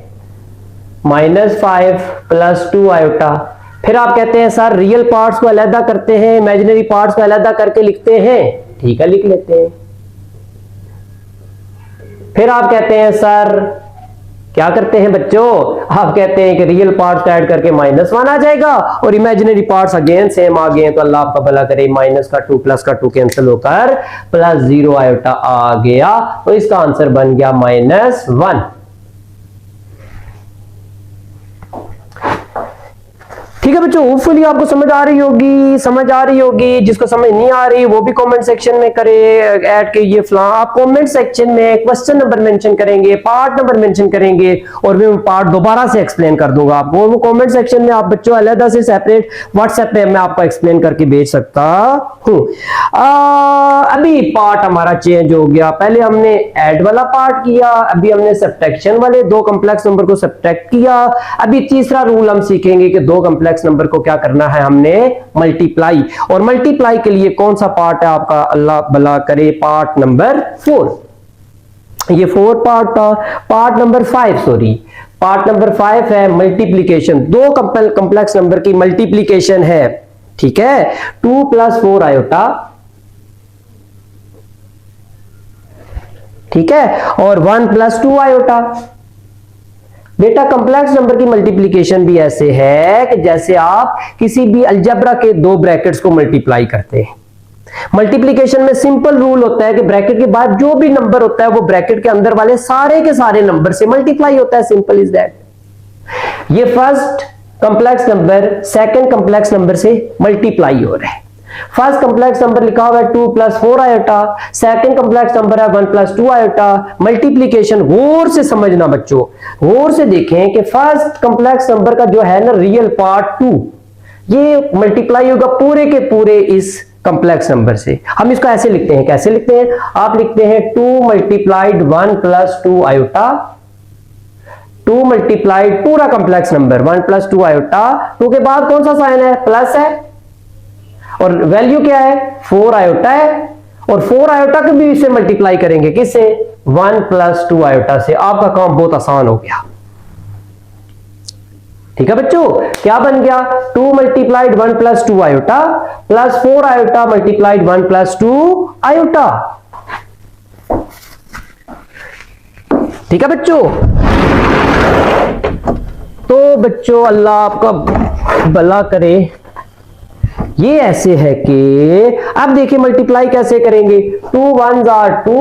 -5 प्लस 2 आयोटा। फिर आप कहते हैं सर रियल पार्ट्स को अलग करते हैं, इमेजिनरी पार्ट्स को अलग करके लिखते हैं, ठीक है लिख लेते हैं। फिर आप कहते हैं सर क्या करते हैं बच्चों, आप कहते हैं कि रियल पार्ट्स को ऐड करके -1 आ जाएगा और इमेजिनरी पार्ट्स अगेन सेम आ गए हैं, तो अल्लाह आपका भला करे, माइनस का 2 प्लस का 2 कैंसिल होकर +0 आयोटा आ गया, तो इसका आंसर बन गया -1। ठीक है बच्चों, होपफुली आपको समझ आ रही होगी। जिसको समझ नहीं आ रही वो भी कमेंट सेक्शन में करे ऐड के ये फलां। आप कमेंट सेक्शन में क्वेश्चन नंबर मेंशन करेंगे, पार्ट नंबर मेंशन करेंगे और मैं पार्ट दोबारा से एक्सप्लेन कर दूंगा आपको। वो कमेंट सेक्शन में आप बच्चों अलग से सेपरेट व्हाट्सएप पे मैं आपको एक्सप्लेन करके भेज सकता हूं। अभी पार्ट हमारा चेंज हो गया, पहले हमने ऐड वाला पार्ट किया, अभी हमने सब्ट्रैक्शन वाले दो कॉम्प्लेक्स नंबर को सब्ट्रैक्ट किया। अभी तीसरा रूल हम सीखेंगे कि दो कॉम्प्लेक्स नंबर को क्या करना है, हमने मल्टीप्लाई। और मल्टीप्लाई के लिए कौन सा पार्ट है आपका, अल्लाह भला करे, पार्ट नंबर 4। ये 4 पार्ट था, part number 5 sorry, part number 5 है मल्टीप्लीकेशन। दो कॉम्प्लेक्स नंबर की मल्टीप्लीकेशन है, ठीक है, 2 प्लस 4 आयोटा, ठीक है, और 1 प्लस 2 आयोटा। बेटा कॉम्प्लेक्स नंबर की मल्टीप्लिकेशन भी ऐसे है कि जैसे आप किसी भी अलजेब्रा के दो ब्रैकेट्स को मल्टीप्लाई करते हैं। मल्टीप्लिकेशन में सिंपल रूल होता है कि ब्रैकेट के बाद जो भी नंबर होता है वो ब्रैकेट के अंदर वाले सारे के सारे नंबर से मल्टीप्लाई होता है, सिंपल इज दैट। ये first complex number second complex number से मल्टीप्लाई हो रहा है। फर्स्ट कॉम्प्लेक्स नंबर लिखा हुआ है 2 plus 4 iota, second complex number है 1 प्लस 2 आयोटा। मल्टीप्लिकेशन गौर से समझना बच्चों, गौर से देखें कि फर्स्ट कॉम्प्लेक्स नंबर का जो है ना रियल पार्ट 2, ये मल्टीप्लाई होगा पूरे के पूरे इस कॉम्प्लेक्स नंबर से। हम इसको ऐसे लिखते हैं, कैसे लिखते हैं, आप लिखते हैं 2 मल्टीप्लाइड 1 प्लस 2 आयोटा, 2 मल्टीप्लाइड पूरा कॉम्प्लेक्स नंबर 1 प्लस 2 आयोटा, 2 के बाद कौन सा साइन है, प्लस है, और वैल्यू क्या है, 4 आयोटा है, और 4 आयोटा को भी इससे मल्टीप्लाई करेंगे, किससे, 1 प्लस 2 आयोटा से। आपका काम बहुत आसान हो गया। ठीक है बच्चों, क्या बन गया, 2 multiplied 1 plus 2 iota plus 4 iota multiplied 1 plus 2 iota. ठीक है बच्चों, तो बच्चों अल्लाह आपका भला करे। ये ऐसे है कि अब देखिए मल्टीप्लाई कैसे करेंगे, 2 1s are 2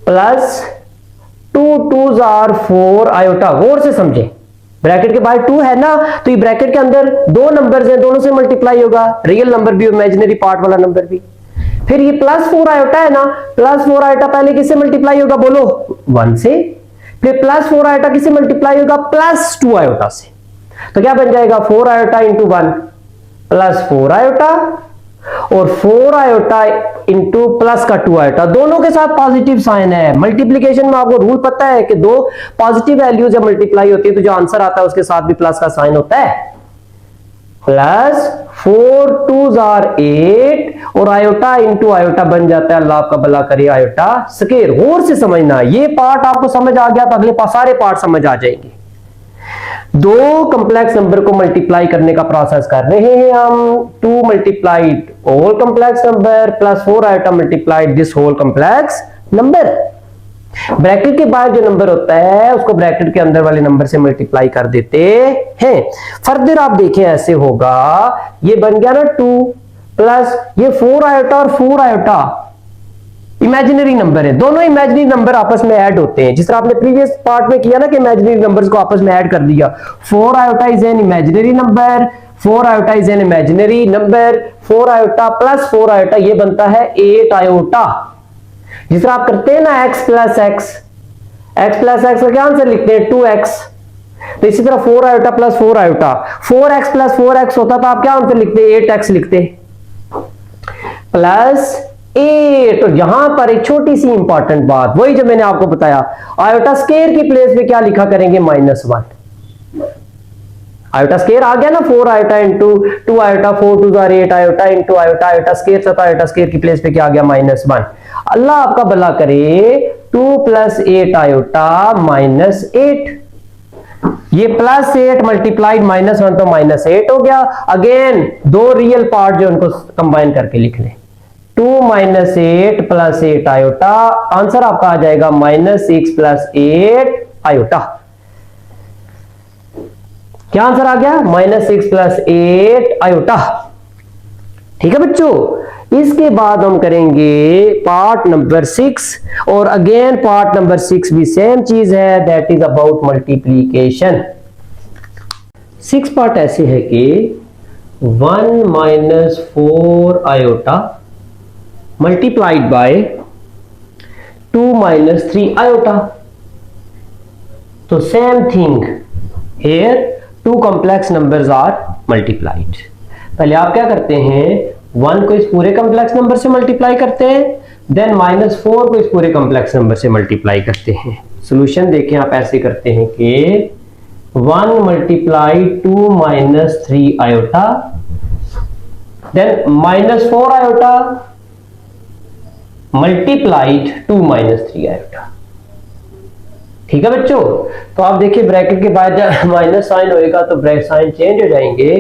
plus 2 2s are 4 iota. गौर से समझे, ब्रैकेट के बाहर 2 है ना, तो ये ब्रैकेट के अंदर दो नंबर्स हैं, दोनों से मल्टीप्लाई होगा, रियल नंबर भी इमेजिनरी पार्ट वाला नंबर भी। फिर ये प्लस 4 आयोटा है ना, प्लस 4 आयोटा पहले किससे मल्टीप्लाई होगा, बोलो 1 से। फिर प्लस 4 आयोटा किससे मल्टीप्लाई होगा, प्लस 2 आयोटा से। तो क्या बन जाएगा, 4 आयोटा इंटू 1 प्लस 4 आयोटा, और 4 आयोटा इंटू प्लस का 2 आयोटा, दोनों के साथ पॉजिटिव साइन है। मल्टीप्लीकेशन में आपको रूल पता है कि दो पॉजिटिव वैल्यू जब मल्टीप्लाई होती है तो जो आंसर आता है उसके साथ भी प्लस का साइन होता है। प्लस 4 2s are 8 और आयोटा इंटू आयोटा बन जाता है, अल्लाह आपका भला करे, आयोटा स्क्वायर। गौर से समझना, ये पार्ट आपको समझ आ गया तो अगले सारे पार्ट समझ आ जाएंगे। दो कॉम्प्लेक्स नंबर को मल्टीप्लाई करने का प्रोसेस कर रहे हैं हम। 2 multiplied whole complex number plus 4 iota multiplied this whole complex number. Bracket के बाहर जो नंबर होता है उसको ब्रैकेट के अंदर वाले नंबर से मल्टीप्लाई कर देते हैं। फर्दर आप देखें ऐसे होगा, ये बन गया ना 2 प्लस ये 4 आयोटा और 4 आयोटा इमेजिनरी नंबर है, दोनों इमेजिनरी नंबर आपस में ऐड होते हैं, जिस तरह आपने प्रीवियस पार्ट में किया ना कि इमेजिनरी नंबर्स को आपस में ऐड कर दिया। 4 iota is an imaginary number, 4 iota is an imaginary number, 4 iota plus 4 iota ये बनता है 8 आयोटा। जिस तरह आप करते हैं ना x प्लस एक्स का क्या आंसर लिखते हैं 2x, तो इसी तरह 4 iota plus 4 iota, 4x plus 4x होता तो आप क्या आंसर लिखते 8x लिखते प्लस 8। और यहां पर एक छोटी सी इंपॉर्टेंट बात, वही जो मैंने आपको बताया, आयोटा स्क्वायर की प्लेस पे क्या लिखा करेंगे -1। आयोटा स्क्वायर आ गया ना, 4 iota into 2 iota, 4 2s are 8 iota into iota, iota square था, आयोटा स्क्वायर की प्लेस पे क्या आ गया -1। अल्लाह आपका भला करे, 2 प्लस 8 आयोटा -8, ये प्लस 8 मल्टीप्लाइड -1 तो -8 हो गया। अगेन दो रियल पार्ट जो उनको कंबाइन करके लिख ले, 2 - 8 प्लस 8 आयोटा, आंसर आपका आ जाएगा -6 प्लस 8 आयोटा। क्या आंसर आ गया, -6 प्लस 8 आयोटा। ठीक है बच्चों, इसके बाद हम करेंगे पार्ट नंबर 6, और अगेन पार्ट नंबर 6 भी सेम चीज है, that is about multiplication. 6 part ऐसे है कि 1 - 4 आयोटा मल्टीप्लाइड बाय 2 - 3 आयोटा। तो same thing here, 2 complex numbers are multiplied. पहले आप क्या करते हैं, 1 को इस पूरे कॉम्प्लेक्स नंबर से मल्टीप्लाई करते हैं, देन -4 को इस पूरे कॉम्प्लेक्स नंबर से मल्टीप्लाई करते हैं। सॉल्यूशन देखें, आप ऐसे करते हैं कि 1 × 2 - 3 iota, then -4 iota multiplied 2 - 3 iota. ठीक है बच्चों, तो आप देखिए ब्रैकेट के बाद जब माइनस साइन होएगा तो ब्रैकेट साइन चेंज हो जाएंगे।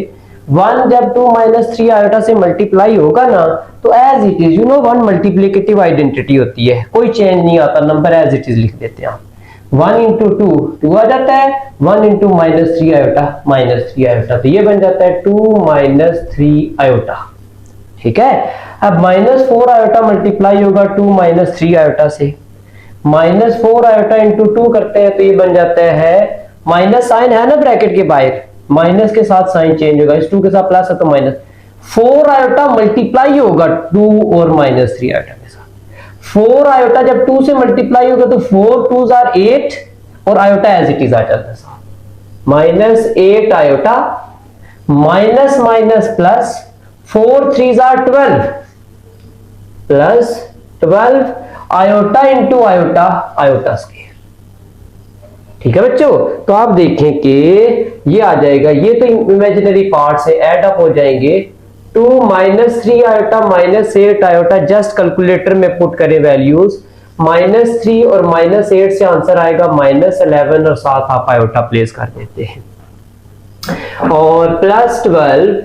1 जब 2 - 3 आयोटा से मल्टीप्लाई होगा ना, तो as it is, 1 multiplicative identity होती है, कोई चेंज नहीं आता, नंबर एज इट इज लिख देते हैं आप। 1 × 2 2 आ जाता है, 1 × -3 आयोटा -3 आयोटा, तो ये बन जाता है 2 - 3 आयोटा। ठीक है, अब -4 आयोटा मल्टीप्लाई होगा 2 - 3 आयोटा से, -4 आयोटा इंटू 2 करते हैं तो ये बन जाता है, माइनस साइन है ना ब्रैकेट के बाहर, माइनस के साथ साइन चेंज होगा, इस 2 के साथ प्लस है तो -4 आयोटा मल्टीप्लाई होगा 2 और -3 आयोटा के साथ। 4 आयोटा जब 2 से मल्टीप्लाई होगा तो 4 2s are 8 और आयोटा एज इट इज आ जाता है, -8 iota minus minus plus, 4 3s are 12 plus 12 iota into iota, iota square. ठीक है बच्चों, तो आप देखें कि ये आ जाएगा, ये तो इमेजिनरी पार्ट से ऐड अप हो जाएंगे। 2 -3 आयोटा -8 आयोटा, जस्ट कैलकुलेटर में पुट करें वैल्यूज, -3 और -8 से आंसर आएगा -11 और साथ आप आयोटा प्लेस कर देते हैं। और +12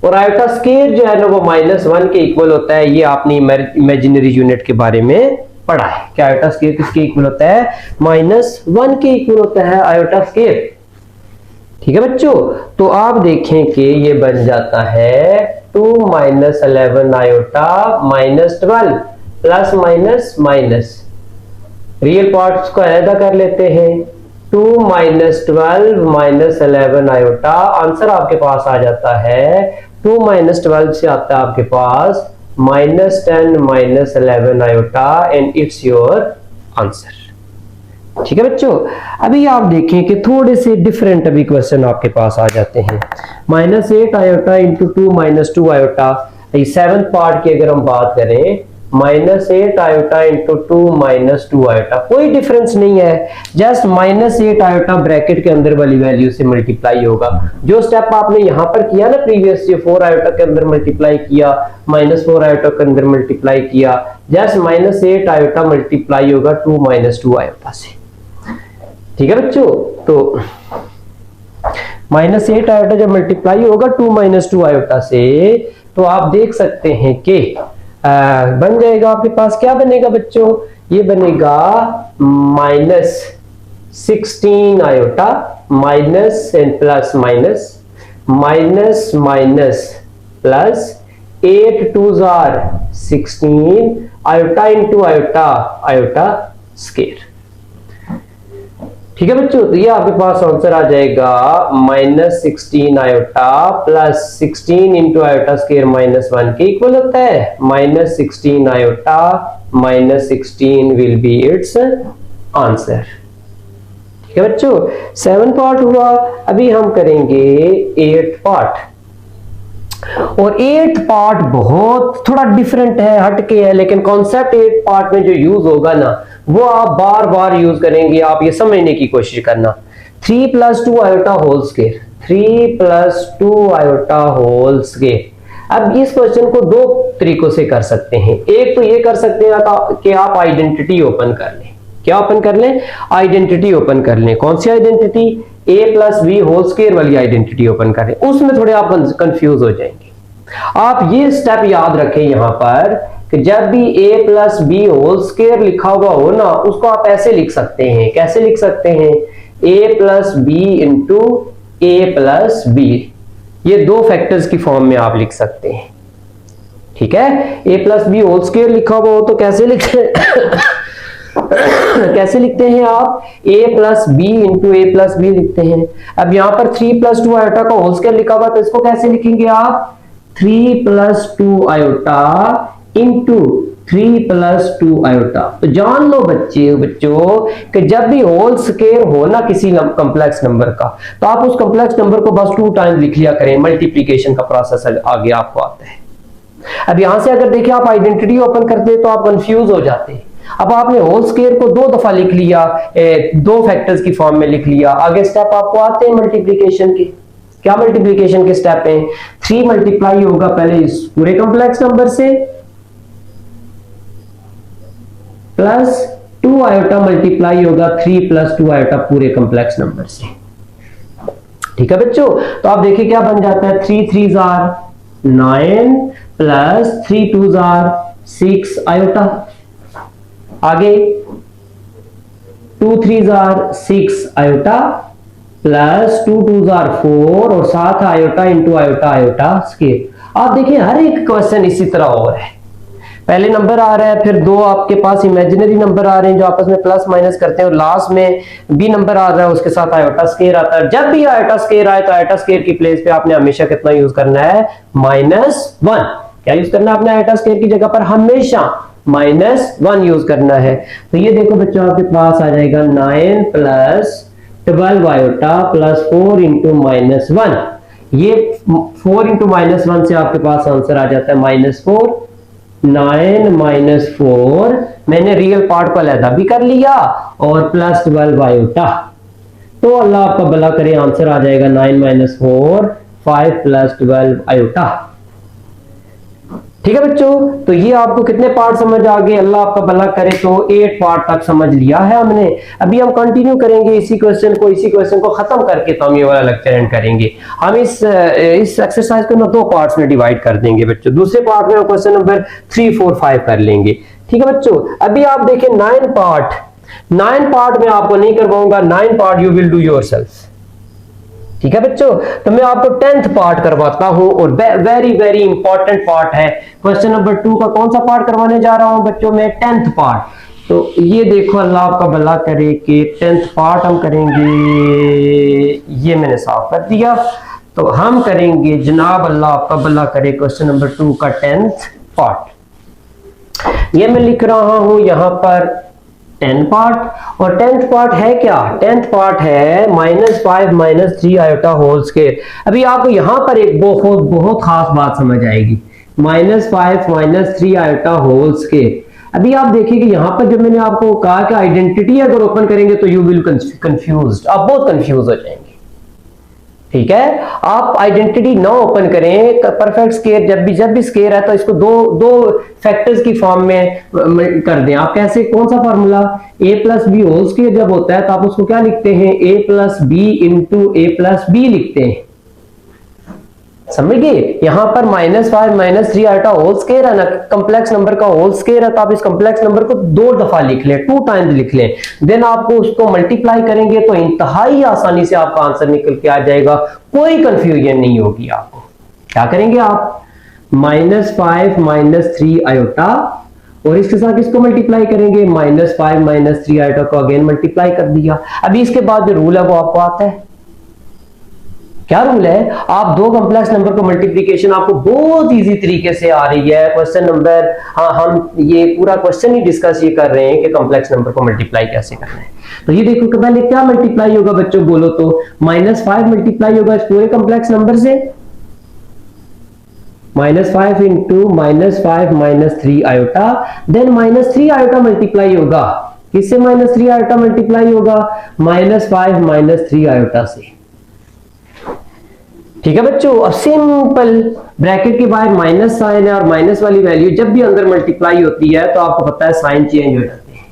और आयोटा स्केयर जो है ना वो -1 के इक्वल होता है। ये आपने इमेजिनरी यूनिट के बारे में पढ़ा है कि आयोटा स्केयर किसके इक्वल होता है, -1 के इक्वल होता है आयोटा स्केयर। ठीक है बच्चों, तो आप देखें कि ये बन जाता है 2 -11 iota -12 plus minus minus, real parts को अलग कर लेते हैं। 2 -12 -11 आयोटा, आंसर आपके पास आ जाता है 2 -12 से आता है आपके पास -10 -11 iota and it's your answer. ठीक है बच्चों, अभी आप देखें कि थोड़े से डिफरेंट अभी क्वेश्चन आपके पास आ जाते हैं। -8 iota into 2 -2 iota, 7th part की अगर हम बात करें, -8 आयोटा इंटू 2 -2 आयोटा, कोई डिफरेंस नहीं है, जस्ट -8 आयोटा ब्रैकेट के अंदर वाली वैल्यू से मल्टीप्लाई होगा। जो स्टेप आपने यहां पर किया ना प्रीवियस, ये 4 आयोटा के अंदर मल्टीप्लाई किया, -4 आयोटा के अंदर मल्टीप्लाई किया, जस्ट -8 आयोटा मल्टीप्लाई होगा 2 -2 आयोटा से। ठीक है बच्चों, तो -8 आयोटा जब मल्टीप्लाई होगा 2 -2 आयोटा से, तो आप देख सकते हैं कि बन जाएगा आपके पास, क्या बनेगा बच्चों, ये बनेगा -16 iota minus and plus minus minus minus plus 8 2s are 16 iota into iota iota square. ठीक है बच्चों, तो ये आपके पास आंसर आ जाएगा -16 iota plus 16 into iota square -1 के इक्वल होता है। -16 iota -16 will be it's answer. ठीक है बच्चों, 7 पार्ट हुआ, अभी हम करेंगे 8 पार्ट। और 8 पार्ट बहुत थोड़ा डिफरेंट है, हटके है, लेकिन कॉन्सेप्ट 8 पार्ट में जो यूज होगा ना वो आप बार बार यूज करेंगे। आप ये समझने की कोशिश करना। 3 + 2 iota whole square, 3 + 2 iota whole square. अब इस क्वेश्चन को दो तरीकों से कर सकते हैं। एक तो ये कर सकते हैं कि आप आइडेंटिटी ओपन कर लें। क्या ओपन कर लें? आइडेंटिटी ओपन कर लें। कौन सी identity? a + b whole square वाली आइडेंटिटी ओपन करें। उसमें थोड़े आप कंफ्यूज हो जाएंगे। आप ये स्टेप याद रखें यहां पर कि जब भी a + b होल स्केयर लिखा हुआ हो ना, उसको आप ऐसे लिख सकते हैं। कैसे लिख सकते हैं? a + b into a + b, ये दो फैक्टर्स की फॉर्म में आप लिख सकते हैं। ठीक है, a + b होल स्केयर लिखा हुआ हो तो कैसे लिखते कैसे लिखते हैं आप? a + b into a + b लिखते हैं। अब यहां पर 3 + 2 आयोटा का होल स्केयर लिखा हुआ, तो इसको कैसे लिखेंगे आप? 3 + 2 आयोटा इंटू 3 + 2 आयोटा। तो जान लो बच्चों कि जब भी होल स्केयर हो ना किसी कॉम्प्लेक्स नंबर का, तो आप उस कॉम्प्लेक्स नंबर को बस 2 टाइम्स लिख लिया करें। मल्टीप्लिकेशन का प्रोसेस आगे आपको आता है। अब यहां से अगर देखिए आप आइडेंटिटी ओपन करते तो आप कंफ्यूज हो जाते हैं। अब आपने होल स्केयर को 2 दफा लिख लिया, 2 फैक्टर्स की फॉर्म में लिख लिया। आगे स्टेप आपको आते हैं मल्टीप्लिकेशन के। क्या मल्टीप्लिकेशन के स्टेप हैं? 3 मल्टीप्लाई होगा पहले इस पूरे कॉम्प्लेक्स नंबर से, प्लस 2 आयोटा मल्टीप्लाई होगा 3 + 2 आयोटा पूरे कॉम्प्लेक्स नंबर से। ठीक है बच्चों, तो आप देखिए क्या बन जाता है। 3 3s are 9 plus 3 2s are 6 iota. आगे 2 3s are 6 iota plus 2 2s are 4 और साथ iota into iota iota square. आप देखिए हर एक क्वेश्चन इसी तरह हो रहा है। पहले नंबर आ रहा है, फिर 2 आपके पास इमेजिनरी नंबर आ रहे हैं जो आपस में प्लस माइनस करते हैं, और लास्ट में बी नंबर आ रहा है, उसके साथ आयोटा स्केयर आता है। जब भी आयोटा स्केयर आए तो आयोटा स्केयर की प्लेस पे आपने हमेशा कितना यूज करना है? -1। क्या यूज करना है आपने? आयोटा स्केयर की जगह पर हमेशा -1 यूज करना है। तो ये देखो बच्चों आपके पास आ जाएगा 9 + 12 आयोटा प्लस 4 इंटू -1। ये 4 इंटू -1 से आपके पास आंसर आ जाता है -4। 9 - 4 मैंने रियल पार्ट को अलग भी कर लिया और प्लस 12 आयोटा। तो अल्लाह आपका भला करे, आंसर आ जाएगा 9 माइनस 4 5 प्लस 12 आयोटा। ठीक है बच्चों, तो ये आपको कितने पार्ट समझ आ गए, अल्लाह आपका भला करे तो 8 पार्ट तक समझ लिया है हमने। अभी हम कंटिन्यू करेंगे इसी क्वेश्चन को खत्म करके तो हम ये वाला लेक्चर एंड करेंगे। हम इस एक्सरसाइज को ना 2 पार्ट्स में डिवाइड कर देंगे बच्चों। दूसरे पार्ट में हम क्वेश्चन नंबर 3 4 5 कर लेंगे। ठीक है बच्चों, अभी आप देखें 9 पार्ट में आपको नहीं करवाऊंगा, 9 part you will do yourself. ठीक है बच्चों, तो मैं आपको 10th पार्ट करवाता हूं और वेरी वेरी इंपॉर्टेंट पार्ट है। क्वेश्चन नंबर 2 का कौन सा पार्ट करवाने जा रहा हूं बच्चों, मैं 10th पार्ट। तो ये देखो, अल्लाह आपका भला करे कि 10th पार्ट हम करेंगे, ये मैंने साफ कर दिया। तो हम करेंगे जनाब, अल्लाह आपका भला करे, क्वेश्चन नंबर 2 का 10th पार्ट। ये मैं लिख रहा हूं यहां पर 10 पार्ट, और 10th पार्ट है क्या, 10th पार्ट है -5 - 3 आयोटा होल स्क्वायर। अभी आपको यहां पर एक बहुत बहुत खास बात समझ आएगी, -5 - 3 आयोटा होल स्क्वायर। अभी आप देखिए कि यहां पर जब मैंने आपको कहा कि आइडेंटिटी अगर ओपन करेंगे तो यू विल कंफ्यूज्ड, आप बहुत कंफ्यूज हो जाएंगे। ठीक है, आप आइडेंटिटी ना ओपन करें, परफेक्ट स्क्वायर जब भी स्क्वायर है तो इसको दो फैक्टर्स की फॉर्म में कर दें। आप कैसे, कौन सा formula, a plus b whole square जब होता है तो आप उसको क्या लिखते हैं, a plus b into a plus b लिखते हैं। समझ गए, यहां पर -5 - 3 आयोटा होल स्क्वायर है ना, कंप्लेक्स नंबर का होल स्क्वायर है, तो आप इस कंप्लेक्स नंबर को 2 दफा लिख लें, 2 टाइम्स लिख लें, देन आपको उसको मल्टीप्लाई करेंगे तो इंतहाई आसानी से आपका आंसर निकल के आ जाएगा, कोई कंफ्यूजन नहीं होगी आपको। क्या करेंगे आप, -5 - 3 आयोटा, और इसके साथ इसको मल्टीप्लाई करेंगे, -5 - 3 आयोटा को अगेन मल्टीप्लाई कर दिया। अभी इसके बाद जो रूल है वो आपको आता है। क्या रूल है, आप 2 कॉम्प्लेक्स नंबर को मल्टीप्लिकेशन आपको बहुत इजी तरीके से आ रही है। क्वेश्चन नंबर, हाँ, हम ये पूरा क्वेश्चन ही डिस्कस ये कर रहे हैं कि कॉम्प्लेक्स नंबर को मल्टीप्लाई कैसे करना है। तो ये देखो कि पहले क्या मल्टीप्लाई होगा बच्चों, बोलो तो, -5 मल्टीप्लाई होगा इस पूरे कॉम्प्लेक्स नंबर से, -5 into -5 - 3 iota, then -3 iota multiply होगा, किससे -3 आयोटा मल्टीप्लाई होगा, -5 - 3 आयोटा से। ठीक है बच्चों, अब सिंपल ब्रैकेट के बाहर माइनस साइन है और माइनस वाली वैल्यू जब भी अंदर मल्टीप्लाई होती है तो आपको पता है साइन चेंज हो जाते हैं,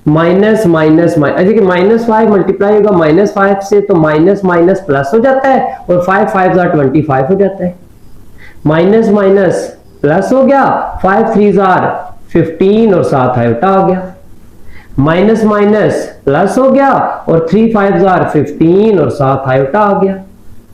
माइनस माइनस देखिए -5 मल्टीप्लाई होगा -5 से तो माइनस माइनस प्लस हो जाता है और 5 5 25 हो जाता है, माइनस माइनस प्लस हो गया, 5 3 15 और 7 आयोटा आ गया, माइनस माइनस प्लस हो गया और 3 5 15 और 7 आयोटा आ गया,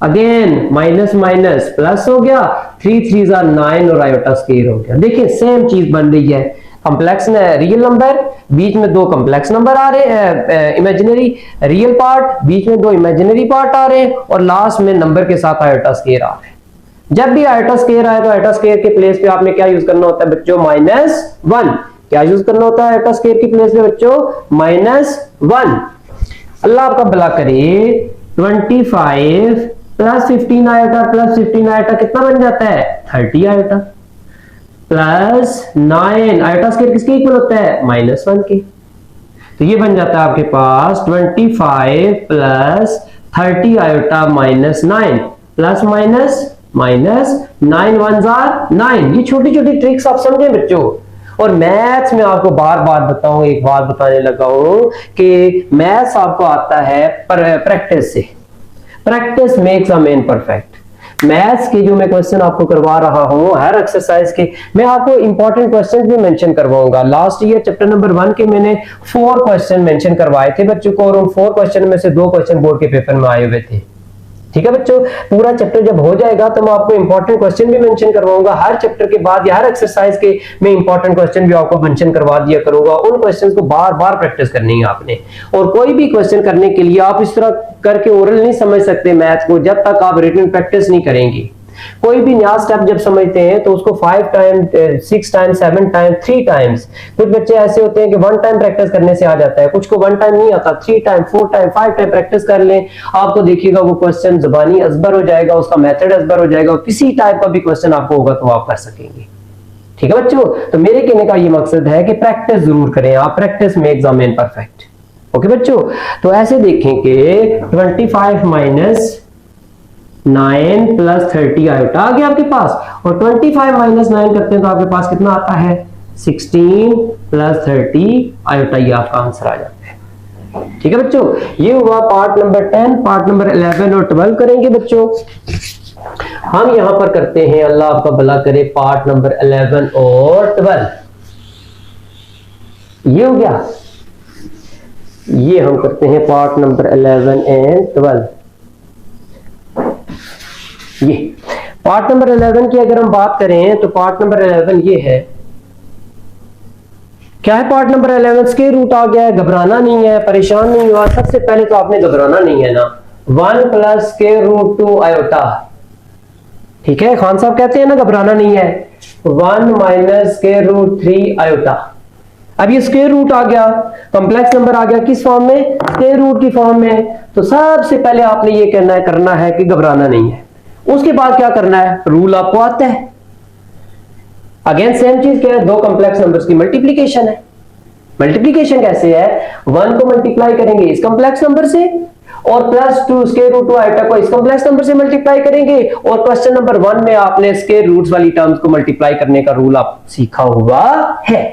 अगेन माइनस माइनस प्लस हो गया, 3 3 9 और आयोटा स्क्वायर हो गया। देखिए सेम चीज बन रही है, कॉम्प्लेक्स रियल नंबर, बीच में 2 कॉम्प्लेक्स नंबर आ रहे हैं, इमेजिनरी रियल पार्ट, बीच में 2 इमेजिनरी पार्ट आ रहे हैं और लास्ट में नंबर के साथ आयोटा स्क्वायर आ रहे हैं। जब भी आयोटा स्क्वायर आए तो आयोटा स्क्वायर के प्लेस पे आपने क्या यूज करना होता है बच्चों, -1। क्या यूज करना होता है आयोटा स्क्वायर की प्लेस पे बच्चों, -1। अल्लाह आपका भला करे, 25 प्लस 15 आयोटा प्लस 15 आयोटा कितना बन जाता है, 30 आयोटा, प्लस 9 आयोटा स्क्वायर किसके इक्वल होता है, -1 के। तो ये बन जाता है आपके पास 25 plus 30 iota -9 plus minus minus 9 1 9। ये छोटी छोटी ट्रिक्स आप समझे बच्चों, और मैथ्स में आपको बार बार बताऊं, एक बात बताने लगा हूं कि मैथ्स आपको आता है प्रैक्टिस से, practice makes a man perfect. Maths के जो मैं क्वेश्चन आपको करवा रहा हूं हर एक्सरसाइज के, मैं आपको इंपॉर्टेंट क्वेश्चन भी मेंशन करवाऊंगा। लास्ट ईयर चैप्टर नंबर 1 के मैंने 4 क्वेश्चन मेंशन करवाए थे बच्चों को, और उन 4 क्वेश्चन में से 2 क्वेश्चन बोर्ड के पेपर में आए हुए थे। ठीक है बच्चों, पूरा चैप्टर जब हो जाएगा तो मैं आपको इंपॉर्टेंट क्वेश्चन भी मेंशन करवाऊंगा। हर चैप्टर के बाद या हर एक्सरसाइज के मैं इंपॉर्टेंट क्वेश्चन भी आपको मेंशन करवा दिया करूंगा। उन क्वेश्चंस को बार बार प्रैक्टिस करनी है आपने, और कोई भी क्वेश्चन करने के लिए आप इस तरह करके ओरल नहीं समझ सकते मैथ को जब तक आप रिटन प्रैक्टिस नहीं करेंगे। कोई भी नया स्टेप जब समझते हैं तो उसको 5 टाइम 6 टाइम 7 टाइम 3 टाइम्स, कुछ बच्चे ऐसे होते हैं कि 1 टाइम प्रैक्टिस करने से आ जाता है, कुछ को 1 टाइम नहीं आता, 3 टाइम 4 टाइम 5 टाइम प्रैक्टिस कर लें, आपको देखिएगा वो क्वेश्चन जुबानी अजबर हो जाएगा, उसका मेथड अजबर हो जाएगा, किसी टाइप का भी क्वेश्चन आपको होगा तो आप कर सकेंगे। ठीक है बच्चों, तो मेरे कहने का ये मकसद है कि प्रैक्टिस जरूर करें आप, practice makes a man perfect. Okay बच्चों, तो ऐसे देखें कि 25 माइनस 9 प्लस 30 आयोटा आ गया आपके पास, और 25 माइनस 9 करते हैं तो आपके पास कितना आता है 16 प्लस 30 आयोटा, ये आपका आंसर आ जाता है। ठीक है बच्चों, ये हुआ पार्ट नंबर 10। पार्ट नंबर 11 और 12 करेंगे बच्चों। हम यहां पर करते हैं, अल्लाह आपका भला करे, पार्ट नंबर 11 और 12। ये हो गया, ये हम करते हैं पार्ट नंबर 11 एंड 12। ये पार्ट नंबर 11 की अगर हम बात करें तो पार्ट नंबर 11 ये है, क्या है पार्ट नंबर 11? स्क्वायर रूट आ गया है, घबराना नहीं है, परेशान नहीं हुआ। सबसे पहले तो आपने घबराना नहीं है ना, 1 प्लस स्क्वायर रूट 2 आयोटा। ठीक है, खान साहब कहते हैं ना घबराना नहीं है, 1 माइनस स्क्वायर रूट 3 आयोटा। अब ये स्क्वायर रूट आ गया, कॉम्प्लेक्स नंबर आ गया, किस फॉर्म में? स्क्वायर रूट की फॉर्म में। तो सबसे पहले आपने ये करना है कि घबराना नहीं है। उसके बाद क्या करना है, रूल आपको आता है। अगेन सेम चीज क्या है, दो कॉम्प्लेक्स नंबर्स की मल्टीप्लीकेशन है। मल्टीप्लीकेशन कैसे है, 1 को मल्टीप्लाई करेंगे इस कॉम्प्लेक्स नंबर से, और प्लस 2 स्क्वायर रूट 2 आयोटा को इस कॉम्प्लेक्स नंबर से मल्टीप्लाई करेंगे। और क्वेश्चन नंबर 1 में आपने स्क्वायर रूट्स वाली टर्म्स को मल्टीप्लाई करने का रूल आप सीखा हुआ है।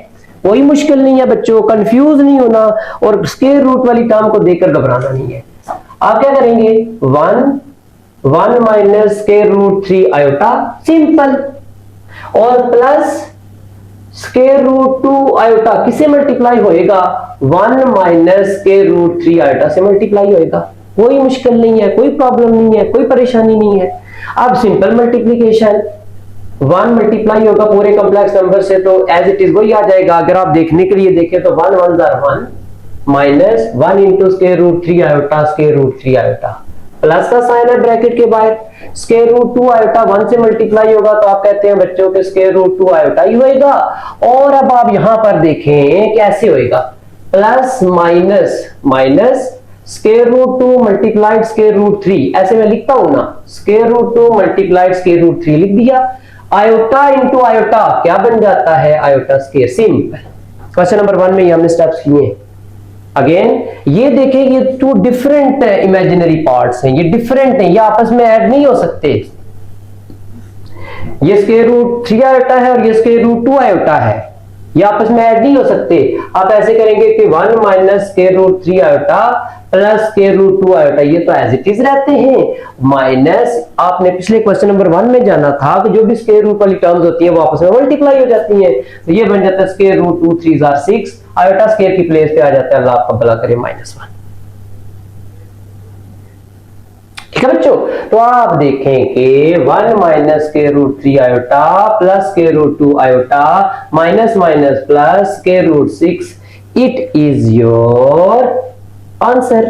कोई मुश्किल नहीं है बच्चों, कंफ्यूज नहीं होना, और स्क्वायर रूट वाली टर्म को देखकर घबराना नहीं है। आप क्या करेंगे, 1 minus square root 3 iota, simple, और प्लस स्क्वायर रूट 2 आयोटा किससे मल्टीप्लाई होएगा, 1 माइनस स्क्वायर रूट 3 आयोटा से मल्टीप्लाई होएगा। कोई मुश्किल नहीं है, कोई प्रॉब्लम नहीं है, कोई परेशानी नहीं है। अब सिंपल मल्टीप्लीकेशन, 1 मल्टीप्लाई होगा पूरे कॉम्प्लेक्स नंबर से, तो एज इट इज वही आ जाएगा। अगर आप देखने के लिए देखें तो 1 1 1 minus 1 into square root 3 iota square root 3 iota, plus का साइन है ब्रैकेट के बाहर, स्क्वायर रूट 2 आयोटा 1 से मल्टीप्लाई होगा, तो आप कहते हैं बच्चों के स्क्वायर रूट 2 आयोटा ही होएगा। और अब आप यहां पर देखें कैसे होएगा, plus minus minus square root 2 multiplied square root 3, ऐसे मैं लिखता हूं ना, square root 2 multiplied square root 3 लिख दिया। आयोटा इंटू आयोटा क्या बन जाता है, iota square, simple. Question number 1 में ये हमने स्टेप्स किए। अगेन ये देखें, ये टू डिफरेंट इमेजिनरी पार्ट्स हैं, ये डिफरेंट हैं, ये आपस में ऐड नहीं हो सकते। ये स्क्वायर रूट 3 आयोटा है और ये स्क्वायर रूट 2 आयोटा है, ये आपस में ऐड नहीं हो सकते। आप ऐसे करेंगे कि 1 minus square root 3 iota plus square root 2 iota, ये तो एज इट इज रहते हैं, माइनस आपने पिछले क्वेश्चन नंबर 1 में जाना था कि जो भी स्क्वायर रूट वाली टर्म्स होती हैं वो आपस में मल्टीप्लाई हो जाती हैं, तो ये बन जाता है square root 2 3 or 6, iota square की प्लेस पे आ जाता है, अल्लाह आपका भला करे, -1। ठीक है बच्चों, तो आप देखें कि 1 minus square root 3 iota plus square root 2 iota minus minus plus square root 6, it is your answer.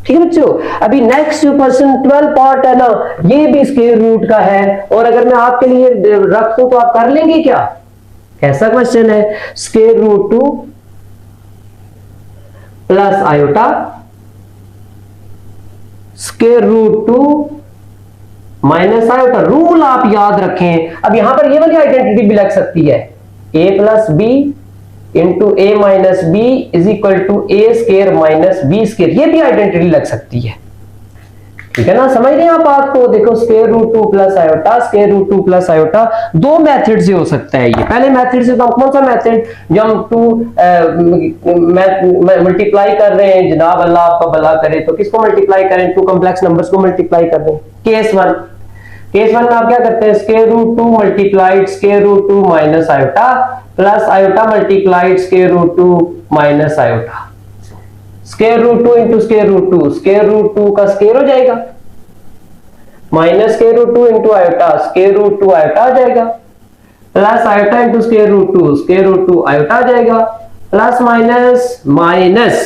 ठीक है बच्चों, अभी नेक्स्ट जो क्वेश्चन 12 पार्ट है ना, ये भी स्क्वायर रूट का है, और अगर मैं आपके लिए रख दूं तो आप कर लेंगे क्या? कैसा क्वेश्चन है, square root 2 plus iota square root 2 minus iota. Rule आप याद रखें। अब यहां पर ये वाली आइडेंटिटी भी लग सकती है, a plus b into a minus b is equal to a square minus b square, ये भी आइडेंटिटी लग सकती है। ठीक है ना, समझ रहे हैं आप बात को? देखो square root 2 plus iota square root 2 plus iota, दो मेथड से हो सकता है ये। पहले मेथड से तो कौन सा मेथड, जो हम 2 मल्टीप्लाई कर रहे हैं, जनाब अल्लाह आपका भला करे, तो किसको मल्टीप्लाई करें, 2 कॉम्प्लेक्स नंबर्स को मल्टीप्लाई कर रहे हैं। केस 1 में आप क्या करते हैं, square root 2 multiplied square root 2 minus iota plus iota multiplied square root 2 minus iota, square root 2 into square root 2, square root 2 का स्क्वायर हो जाएगा, minus square root 2 into iota square root 2 iota आ जाएगा, plus iota into square root 2 square root 2 iota आ जाएगा, plus minus minus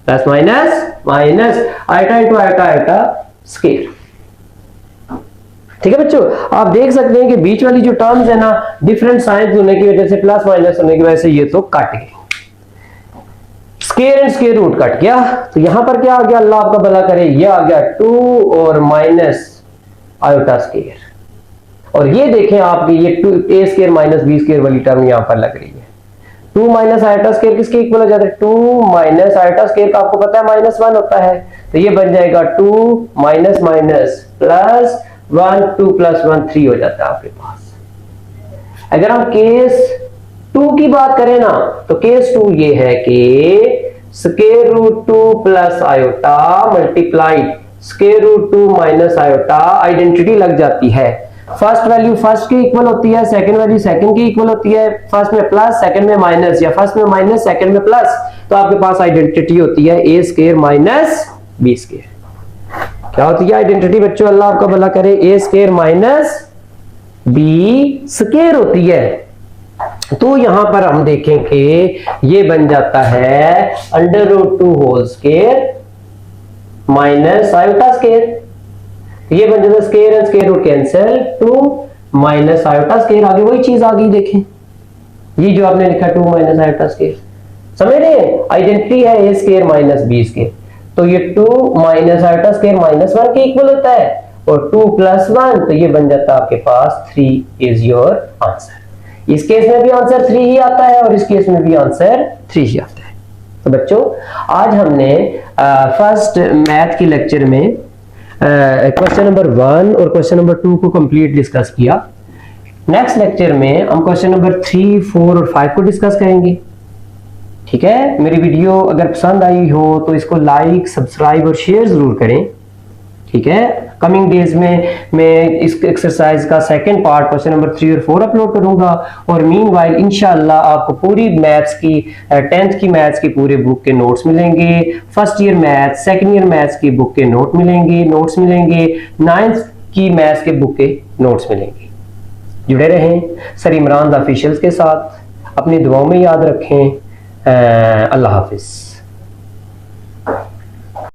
plus minus minus iota into iota iota square. ठीक है बच्चों, आप देख सकते हैं कि बीच वाली जो टर्म्स है ना, डिफरेंट साइंस होने की वजह से, प्लस माइनस होने की वजह से ये तो कट गए, square and square root cut गया। तो यहां पर क्या आ गया, अल्लाह आपका भला करे, ये आ गया 2 और माइनस आयोटा स्क्वायर, और ये देखें आपकी ये 2 a square minus b square वाली टर्म यहां पर लग रही है, 2 माइनस आयोटा स्क्वायर किसके इक्वल हो जाता है? 2 माइनस आयोटा स्क्वायर का आपको पता है -1 होता है, तो ये बन जाएगा 2 माइनस माइनस प्लस 1, 2 प्लस 1 3 हो जाता है आपके पास। अगर हम केस 2 की बात करें ना, तो केस 2 ये है कि square root 2 plus iota multiplied square root 2 minus iota, identity लग जाती है। फर्स्ट वैल्यू फर्स्ट के इक्वल होती है, सेकंड वैल्यू सेकंड की इक्वल होती है, फर्स्ट में प्लस सेकंड में माइनस, या फर्स्ट में माइनस सेकंड में प्लस, तो आपके पास आइडेंटिटी होती है a square minus b square. क्या होती है आइडेंटिटी बच्चों? अल्लाह आपका भला करे, a square minus b square होती है। तो यहां पर हम देखें कि ये बन जाता है under root 2 whole square minus iota square, ये बन जाता है square and square root cancel, 2 minus iota square, आगे वही चीज आ गई। देखें ये जो आपने लिखा 2 माइनस आयोटा स्क्वायर, समझ रहे हैं? आइडेंटिटी है a square minus b square, तो ये 2 माइनस आयोटा स्क्वायर -1 के इक्वल होता है, और 2 प्लस 1, तो ये बन जाता है आपके पास 3 इज योर आंसर। इस केस में भी आंसर 3 ही आता है और इस केस में भी आंसर 3 ही आता है। तो बच्चों आज हमने फर्स्ट मैथ के लेक्चर में क्वेश्चन नंबर 1 और क्वेश्चन नंबर 2 को कंप्लीट डिस्कस किया। नेक्स्ट लेक्चर में हम क्वेश्चन नंबर 3, 4 और 5 को डिस्कस करेंगे। ठीक है, मेरी वीडियो अगर पसंद आई हो तो इसको लाइक, सब्सक्राइब और शेयर जरूर करें। ठीक है, कमिंग डेज में मैं इस एक्सरसाइज का सेकंड पार्ट क्वेश्चन नंबर 3 और 4 अपलोड करूंगा, और मीनवाइल इंशाल्लाह आपको पूरी मैथ्स की 10th की मैथ्स की पूरे बुक के नोट्स मिलेंगे, first year maths, second year maths की बुक के नोट्स मिलेंगे, 9th की मैथ्स के बुक के नोट्स मिलेंगे। जुड़े रहें सर इमरान ऑफिशियल्स के साथ, अपनी दुआओं में याद रखें। अल्लाह हाफिज।